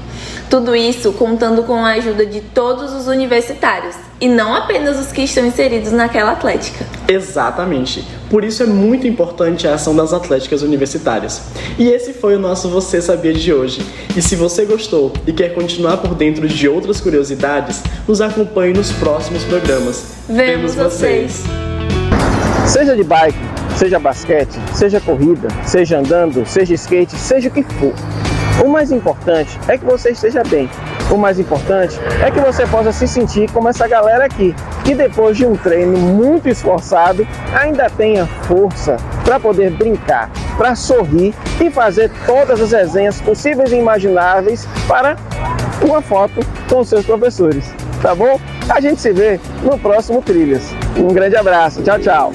Tudo isso contando com a ajuda de todos os universitários, e não apenas os que estão inseridos naquela atlética. Exatamente. Por isso é muito importante a ação das atléticas universitárias. E esse foi o nosso Você Sabia de hoje. E se você gostou e quer continuar por dentro de outras curiosidades, nos acompanhe nos próximos programas. Vemos vocês! Seja de bike, seja basquete, seja corrida, seja andando, seja skate, seja o que for. O mais importante é que você esteja bem. O mais importante é que você possa se sentir como essa galera aqui, que depois de um treino muito esforçado, ainda tenha força para poder brincar, para sorrir e fazer todas as resenhas possíveis e imagináveis para uma foto com os seus professores. Tá bom? A gente se vê no próximo Trilhas. Um grande abraço. Tchau, tchau.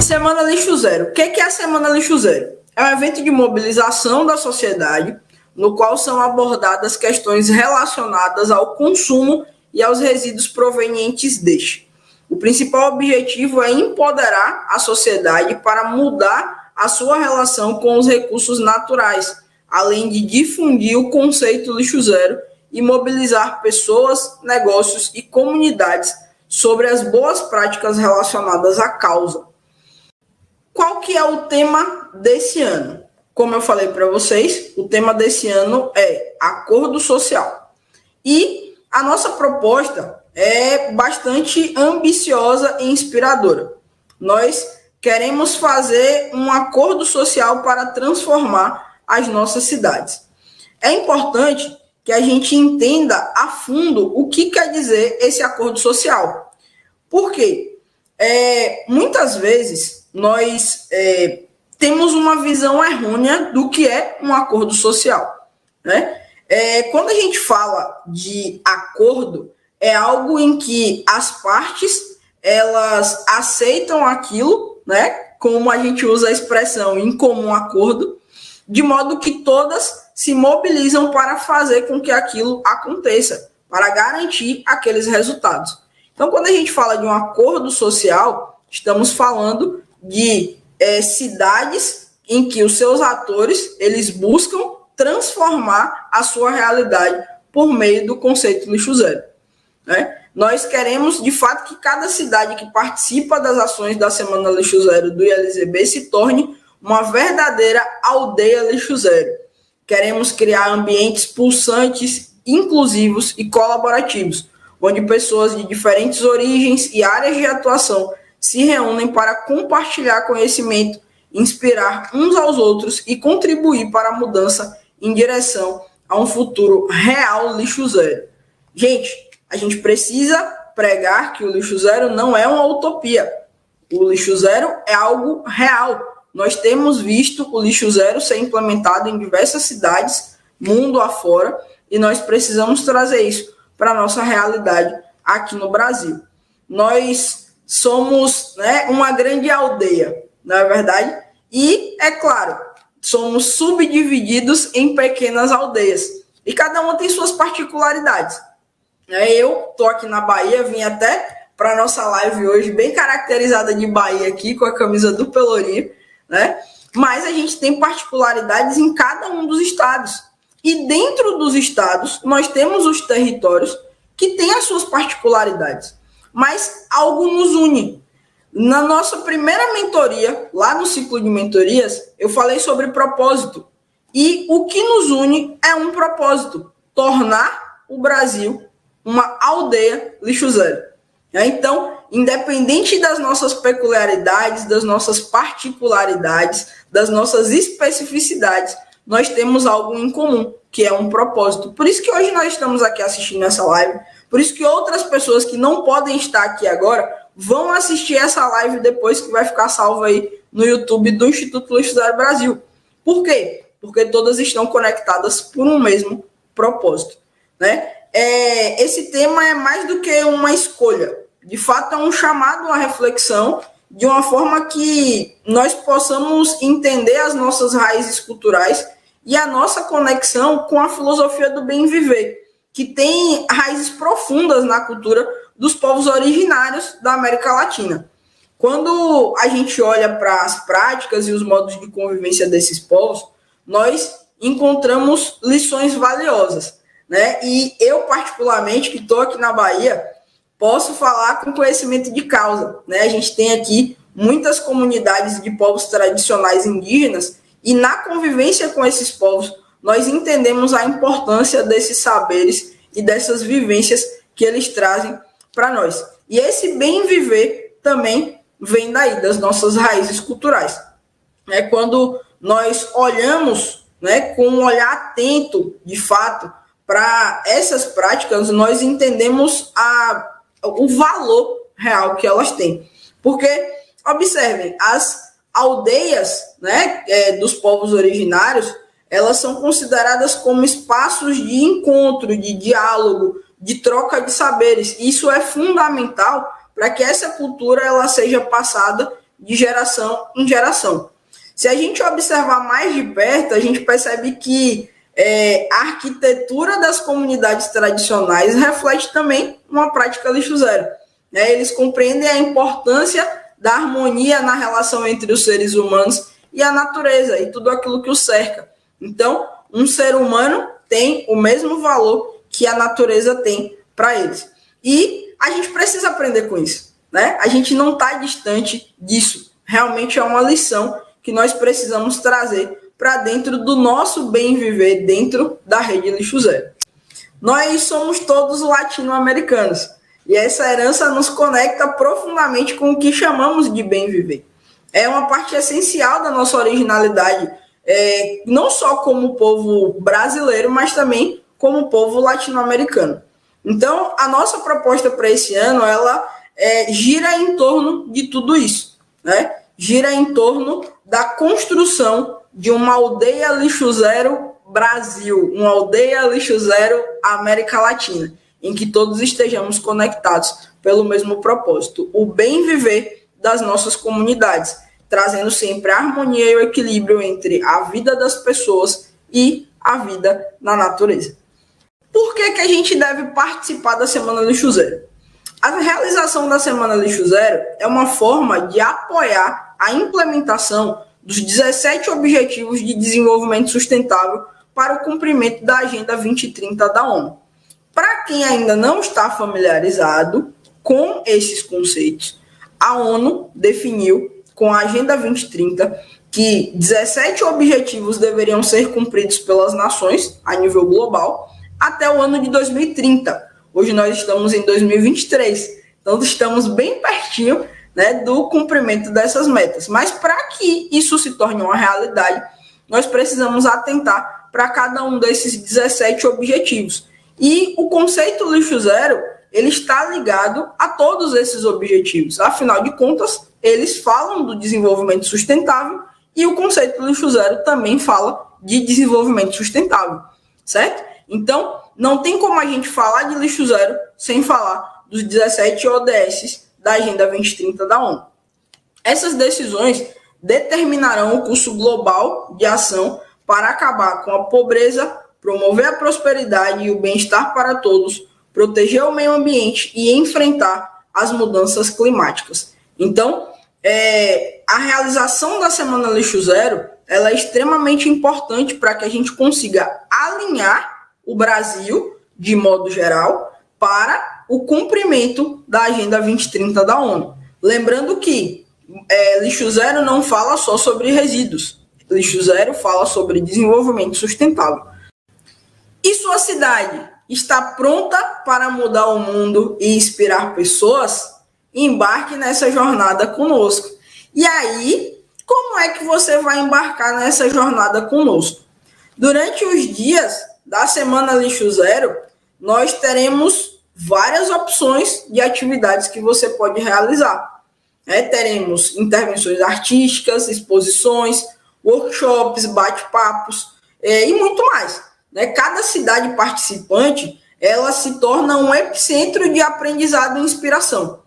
Semana Lixo Zero. O que é a Semana Lixo Zero? É um evento de mobilização da sociedade, no qual são abordadas questões relacionadas ao consumo e aos resíduos provenientes deste. O principal objetivo é empoderar a sociedade para mudar a sua relação com os recursos naturais, além de difundir o conceito lixo zero e mobilizar pessoas, negócios e comunidades sobre as boas práticas relacionadas à causa. Qual que é o tema desse ano? Como eu falei para vocês, o tema desse ano é acordo social. E a nossa proposta é bastante ambiciosa e inspiradora. Nós queremos fazer um acordo social para transformar as nossas cidades. É importante que a gente entenda a fundo o que quer dizer esse acordo social. Por quê? Muitas vezes nós temos uma visão errônea do que é um acordo social, né? Quando a gente fala de acordo, é algo em que as partes elas aceitam aquilo, né? Como a gente usa a expressão em comum acordo, de modo que todas se mobilizam para fazer com que aquilo aconteça, para garantir aqueles resultados. Então, quando a gente fala de um acordo social, estamos falando de cidades em que os seus atores eles buscam transformar a sua realidade por meio do conceito lixo zero, né? Nós queremos, de fato, que cada cidade que participa das ações da Semana Lixo Zero do ILZB se torne uma verdadeira aldeia lixo zero. Queremos criar ambientes pulsantes, inclusivos e colaborativos, onde pessoas de diferentes origens e áreas de atuação se reúnem para compartilhar conhecimento, inspirar uns aos outros e contribuir para a mudança em direção a um futuro real lixo zero. Gente, a gente precisa pregar que o lixo zero não é uma utopia. O lixo zero é algo real. Nós temos visto o lixo zero ser implementado em diversas cidades, mundo afora, e nós precisamos trazer isso para a nossa realidade aqui no Brasil. Nós somos, né, uma grande aldeia, não é verdade? E, é claro, somos subdivididos em pequenas aldeias. E cada uma tem suas particularidades. Eu estou aqui na Bahia, vim até para a nossa live hoje, bem caracterizada de Bahia aqui, com a camisa do Pelourinho, né? Mas a gente tem particularidades em cada um dos estados. E dentro dos estados, nós temos os territórios que têm as suas particularidades. Mas algo nos une. Na nossa primeira mentoria, lá no ciclo de mentorias, eu falei sobre propósito. E o que nos une é um propósito: tornar o Brasil uma aldeia lixo zero. Então, independente das nossas peculiaridades, das nossas particularidades, das nossas especificidades, nós temos algo em comum, que é um propósito. Por isso que hoje nós estamos aqui assistindo essa live, por isso que outras pessoas que não podem estar aqui agora vão assistir essa live depois, que vai ficar salva aí no YouTube do Instituto Lixo Zero Brasil. Por quê? Porque todas estão conectadas por um mesmo propósito, né? Esse tema é mais do que uma escolha. De fato, é um chamado à reflexão de uma forma que nós possamos entender as nossas raízes culturais e a nossa conexão com a filosofia do bem viver, que tem raízes profundas na cultura dos povos originários da América Latina. Quando a gente olha para as práticas e os modos de convivência desses povos, nós encontramos lições valiosas, né? E eu, particularmente, que estou aqui na Bahia, posso falar com conhecimento de causa, né? A gente tem aqui muitas comunidades de povos tradicionais indígenas e na convivência com esses povos, nós entendemos a importância desses saberes e dessas vivências que eles trazem para nós. E esse bem viver também vem daí, das nossas raízes culturais. É quando nós olhamos, né, com um olhar atento, de fato, para essas práticas, nós entendemos o valor real que elas têm. Porque, observem, as aldeias, né, dos povos originários, elas são consideradas como espaços de encontro, de diálogo, de troca de saberes. Isso é fundamental para que essa cultura ela seja passada de geração em geração. Se a gente observar mais de perto, a gente percebe que a arquitetura das comunidades tradicionais reflete também uma prática lixo zero. Eles compreendem a importância da harmonia na relação entre os seres humanos e a natureza e tudo aquilo que os cerca. Então, um ser humano tem o mesmo valor que a natureza tem para eles. E a gente precisa aprender com isso, né? A gente não está distante disso. Realmente é uma lição que nós precisamos trazer para dentro do nosso bem viver dentro da rede lixo zero. Nós somos todos latino-americanos e essa herança nos conecta profundamente com o que chamamos de bem viver. É uma parte essencial da nossa originalidade, não só como povo brasileiro, mas também como povo latino-americano. Então, a nossa proposta para esse ano, ela gira em torno de tudo isso, né? Gira em torno da construção de uma aldeia lixo zero Brasil, uma aldeia lixo zero América Latina, em que todos estejamos conectados pelo mesmo propósito, o bem viver das nossas comunidades, trazendo sempre a harmonia e o equilíbrio entre a vida das pessoas e a vida na natureza. Por que a gente deve participar da Semana Lixo Zero? A realização da Semana Lixo Zero é uma forma de apoiar a implementação dos 17 Objetivos de Desenvolvimento Sustentável para o cumprimento da Agenda 2030 da ONU. Para quem ainda não está familiarizado com esses conceitos, a ONU definiu com a Agenda 2030 que 17 objetivos deveriam ser cumpridos pelas nações a nível global até o ano de 2030. Hoje nós estamos em 2023, então estamos bem pertinho, né, do cumprimento dessas metas. Mas para que isso se torne uma realidade, nós precisamos atentar para cada um desses 17 objetivos. E o conceito lixo zero, ele está ligado a todos esses objetivos. Afinal de contas, eles falam do desenvolvimento sustentável e o conceito lixo zero também fala de desenvolvimento sustentável, certo? Então, não tem como a gente falar de lixo zero sem falar dos 17 ODS da Agenda 2030 da ONU. Essas decisões determinarão o curso global de ação para acabar com a pobreza, promover a prosperidade e o bem-estar para todos, proteger o meio ambiente e enfrentar as mudanças climáticas. Então, a realização da Semana Lixo Zero ela é extremamente importante para que a gente consiga alinhar o Brasil, de modo geral, para o cumprimento da Agenda 2030 da ONU. Lembrando que lixo zero não fala só sobre resíduos. Lixo zero fala sobre desenvolvimento sustentável. E sua cidade está pronta para mudar o mundo e inspirar pessoas? Embarque nessa jornada conosco. E aí, como é que você vai embarcar nessa jornada conosco? Durante os dias da Semana Lixo Zero, nós teremos várias opções de atividades que você pode realizar. Teremos intervenções artísticas, exposições, workshops, bate-papos e muito mais. Cada cidade participante, ela se torna um epicentro de aprendizado e inspiração.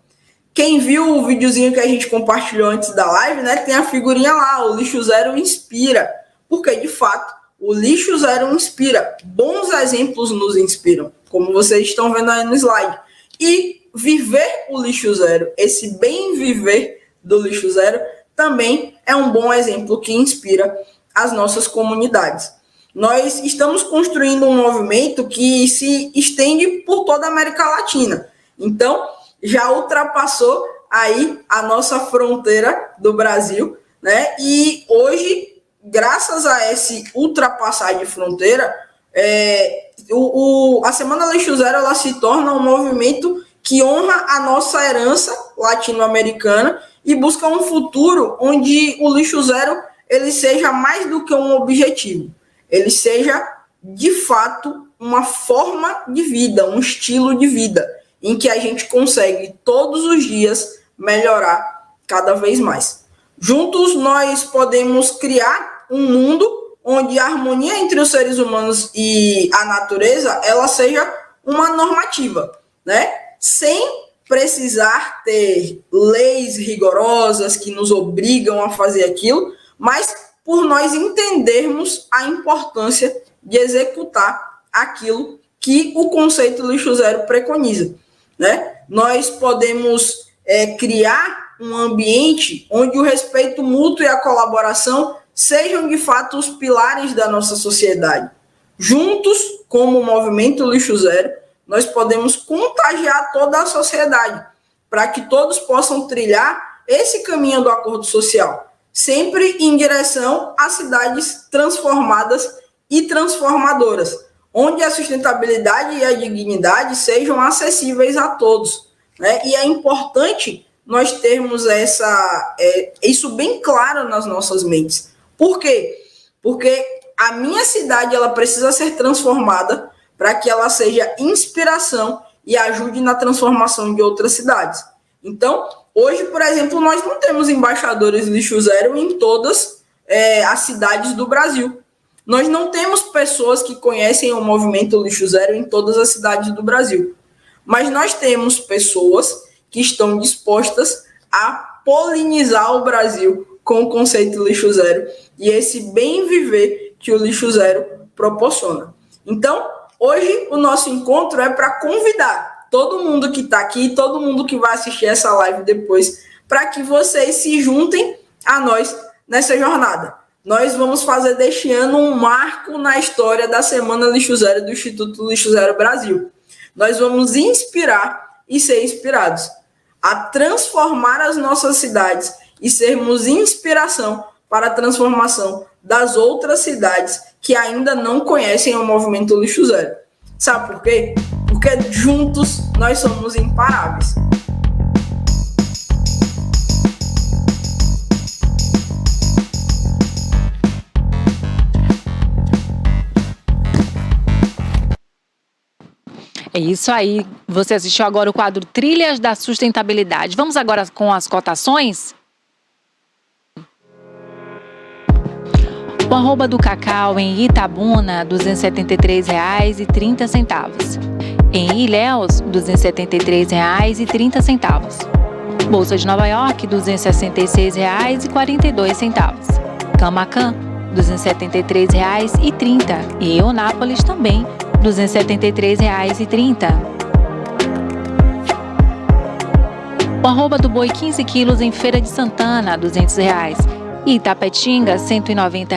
Quem viu o videozinho que a gente compartilhou antes da live, tem a figurinha lá, o Lixo Zero inspira. Porque, de fato, o Lixo Zero inspira. Bons exemplos nos inspiram, como vocês estão vendo aí no slide. E viver o lixo zero, esse bem viver do lixo zero, também é um bom exemplo que inspira as nossas comunidades. Nós estamos construindo um movimento que se estende por toda a América Latina. Então, já ultrapassou aí a nossa fronteira do Brasil, né? E hoje, graças a esse ultrapassar de fronteira, a Semana Lixo Zero ela se torna um movimento que honra a nossa herança latino-americana e busca um futuro onde o lixo zero ele seja mais do que um objetivo, ele seja de fato uma forma de vida, um estilo de vida, em que a gente consegue todos os dias melhorar cada vez mais. Juntos nós podemos criar um mundo onde a harmonia entre os seres humanos e a natureza ela seja uma normativa, né? Sem precisar ter leis rigorosas que nos obrigam a fazer aquilo, mas por nós entendermos a importância de executar aquilo que o conceito lixo zero preconiza, né? Nós podemos criar um ambiente onde o respeito mútuo e a colaboração sejam de fato os pilares da nossa sociedade. Juntos, como o movimento lixo zero, nós podemos contagiar toda a sociedade para que todos possam trilhar esse caminho do acordo social, sempre em direção a cidades transformadas e transformadoras, onde a sustentabilidade e a dignidade sejam acessíveis a todos, né? E é importante nós termos isso bem claro nas nossas mentes. Por quê? Porque a minha cidade ela precisa ser transformada para que ela seja inspiração e ajude na transformação de outras cidades. Então, hoje, por exemplo, nós não temos embaixadores lixo zero em todas as cidades do Brasil. Nós não temos pessoas que conhecem o movimento lixo zero em todas as cidades do Brasil. Mas nós temos pessoas que estão dispostas a polinizar o Brasil com o conceito lixo zero e esse bem viver que o lixo zero proporciona. Então, hoje o nosso encontro é para convidar todo mundo que está aqui, todo mundo que vai assistir essa live depois, para que vocês se juntem a nós nessa jornada. Nós vamos fazer deste ano um marco na história da Semana Lixo Zero do Instituto Lixo Zero Brasil. Nós vamos inspirar e ser inspirados a transformar as nossas cidades e sermos inspiração para a transformação das outras cidades que ainda não conhecem o movimento lixo zero. Sabe por quê? Porque juntos nós somos imparáveis. É isso aí. Você assistiu agora o quadro Trilhas da Sustentabilidade. Vamos agora com as cotações? O arroba do cacau em Itabuna, R$ 273,30. Em Ilhéus, R$ 273,30. Bolsa de Nova York, R$ 266,42. Camacan, R$ 273,30. E Eunápolis também, R$ 273,30. O arroba do boi 15 quilos em Feira de Santana, R$ 200. Itapetinga, R$ 190.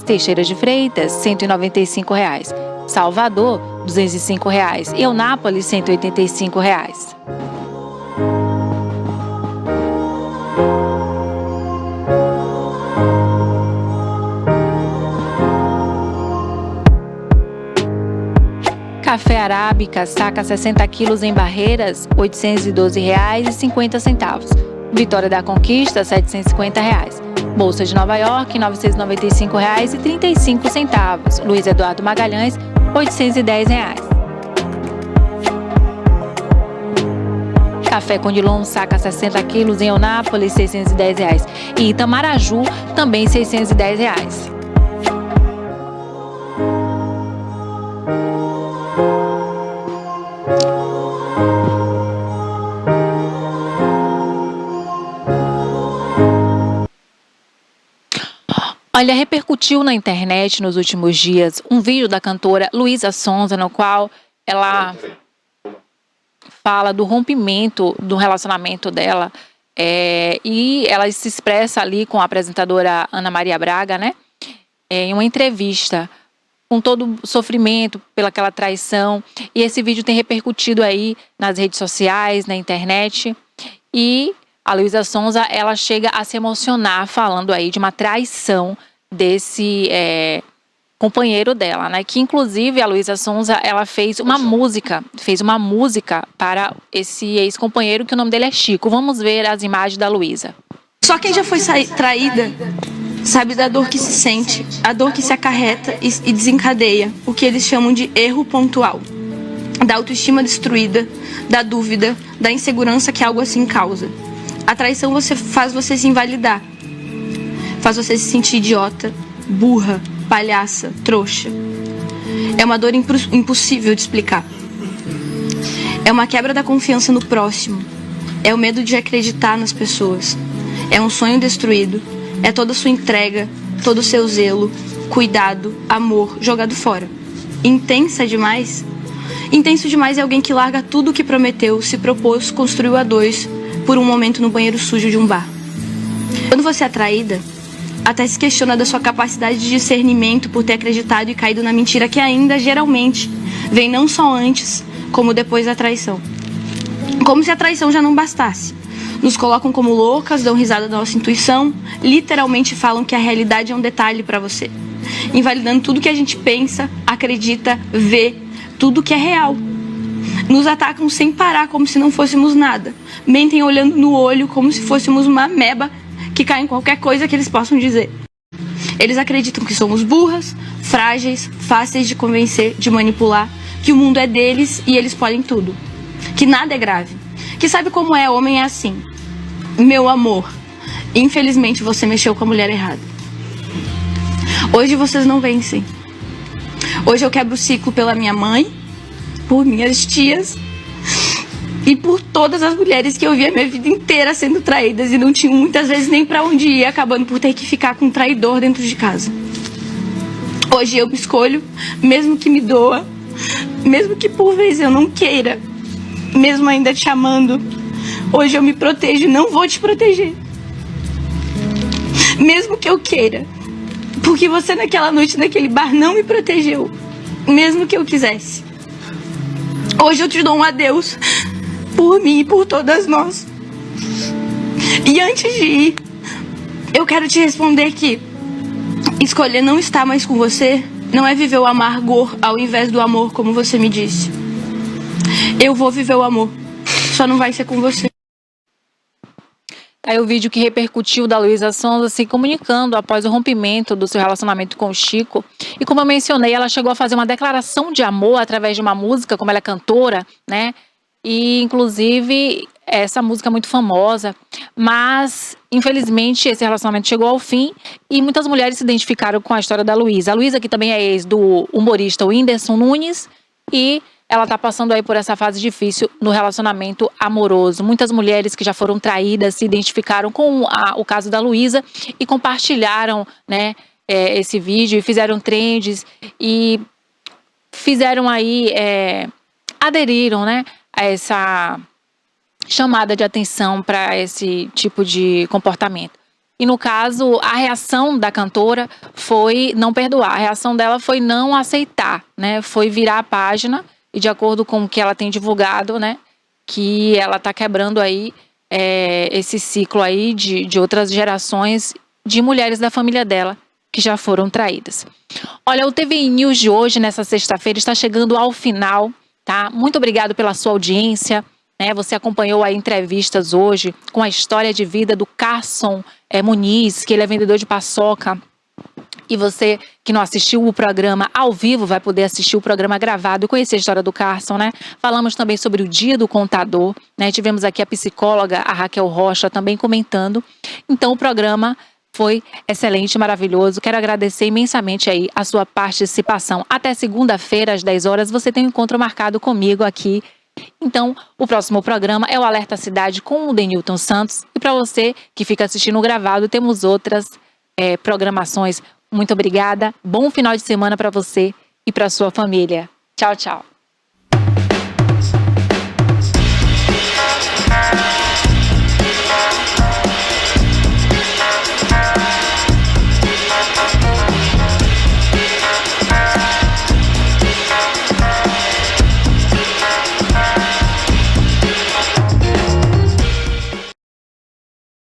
Teixeira de Freitas, R$ 195. Salvador, R$ 205. Eunápolis, R$ 185. Café arábica, saca 60 quilos em Barreiras, R$ 812,50. Vitória da Conquista, R$ 750. Bolsa de Nova York, R$ 995,35. Luiz Eduardo Magalhães, R$ 810. Café Condilon, saca 60 quilos em Eunápolis, R$ 610. E Itamaraju, também R$ 610. Olha, repercutiu na internet nos últimos dias um vídeo da cantora Luísa Sonza, no qual ela fala do rompimento do relacionamento dela, e ela se expressa ali com a apresentadora Ana Maria Braga, né? Em uma entrevista, com todo o sofrimento pelaquela traição, e esse vídeo tem repercutido aí nas redes sociais, na internet, e a Luísa Sonza, ela chega a se emocionar falando aí de uma traição desse companheiro dela, né? Que inclusive a Luísa Sonza, ela fez uma música para esse ex-companheiro, que o nome dele é Chico. Vamos ver as imagens da Luísa. Só quem já foi traída sabe da dor que se sente, a dor que se acarreta e desencadeia o que eles chamam de erro pontual, da autoestima destruída, da dúvida, da insegurança que algo assim causa. A traição faz você se invalidar, faz você se sentir idiota, burra, palhaça, trouxa. É uma dor impossível de explicar. É uma quebra da confiança no próximo. É o medo de acreditar nas pessoas. É um sonho destruído. É toda a sua entrega, todo o seu zelo, cuidado, amor jogado fora. Intensa demais? Intenso demais é alguém que larga tudo o que prometeu, se propôs, construiu a dois por um momento no banheiro sujo de um bar. Quando você é traída, até se questiona da sua capacidade de discernimento por ter acreditado e caído na mentira que ainda, geralmente, vem não só antes, como depois da traição. Como se a traição já não bastasse. Nos colocam como loucas, dão risada da nossa intuição, literalmente falam que a realidade é um detalhe para você, invalidando tudo que a gente pensa, acredita, vê, tudo que é real. Nos atacam sem parar, como se não fôssemos nada. Mentem olhando no olho, como se fôssemos uma ameba que cai em qualquer coisa que eles possam dizer. Eles acreditam que somos burras, frágeis, fáceis de convencer, de manipular, que o mundo é deles e eles podem tudo. Que nada é grave. Que sabe como é, homem é assim. Meu amor, infelizmente você mexeu com a mulher errada. Hoje vocês não vencem. Hoje eu quebro o ciclo pela minha mãe, por minhas tias e por todas as mulheres que eu vi a minha vida inteira sendo traídas e não tinham muitas vezes nem pra onde ir, acabando por ter que ficar com um traidor dentro de casa. Hoje eu me escolho, mesmo que me doa, mesmo que por vezes eu não queira, mesmo ainda te amando, hoje eu me protejo e não vou te proteger. Mesmo que eu queira, porque você naquela noite naquele bar não me protegeu, mesmo que eu quisesse. Hoje eu te dou um adeus por mim e por todas nós. E antes de ir, eu quero te responder que escolher não estar mais com você não é viver o amargor ao invés do amor, como você me disse. Eu vou viver o amor, só não vai ser com você. Aí o vídeo que repercutiu da Luísa Sonza se comunicando após o rompimento do seu relacionamento com o Chico. E como eu mencionei, ela chegou a fazer uma declaração de amor através de uma música, como ela é cantora, né? E inclusive essa música é muito famosa, mas infelizmente esse relacionamento chegou ao fim e muitas mulheres se identificaram com a história da Luísa. A Luísa, que também é ex do humorista Whindersson Nunes, e ela está passando aí por essa fase difícil no relacionamento amoroso. Muitas mulheres que já foram traídas se identificaram com o caso da Luísa e compartilharam, né, esse vídeo e fizeram trends e fizeram aí, aderiram, né, a essa chamada de atenção para esse tipo de comportamento. E no caso, a reação da cantora foi não perdoar, a reação dela foi não aceitar, né, foi virar a página. E de acordo com o que ela tem divulgado, né, que ela está quebrando aí esse ciclo aí de outras gerações de mulheres da família dela que já foram traídas. Olha, o TVI News de hoje, nessa sexta-feira, está chegando ao final, tá? Muito obrigado pela sua audiência, né? Você acompanhou aí entrevistas hoje com a história de vida do Carson Muniz, que ele é vendedor de paçoca. E você que não assistiu o programa ao vivo vai poder assistir o programa gravado e conhecer a história do Carson, né? Falamos também sobre o Dia do Contador, né? Tivemos aqui a psicóloga, a Raquel Rocha, também comentando. Então o programa foi excelente, maravilhoso. Quero agradecer imensamente aí a sua participação. Até segunda-feira, às 10 horas, você tem um encontro marcado comigo aqui. Então, o próximo programa é o Alerta Cidade com o Denilton Santos. E para você que fica assistindo o gravado, temos outras programações. Muito obrigada, bom final de semana para você e para sua família. Tchau, tchau.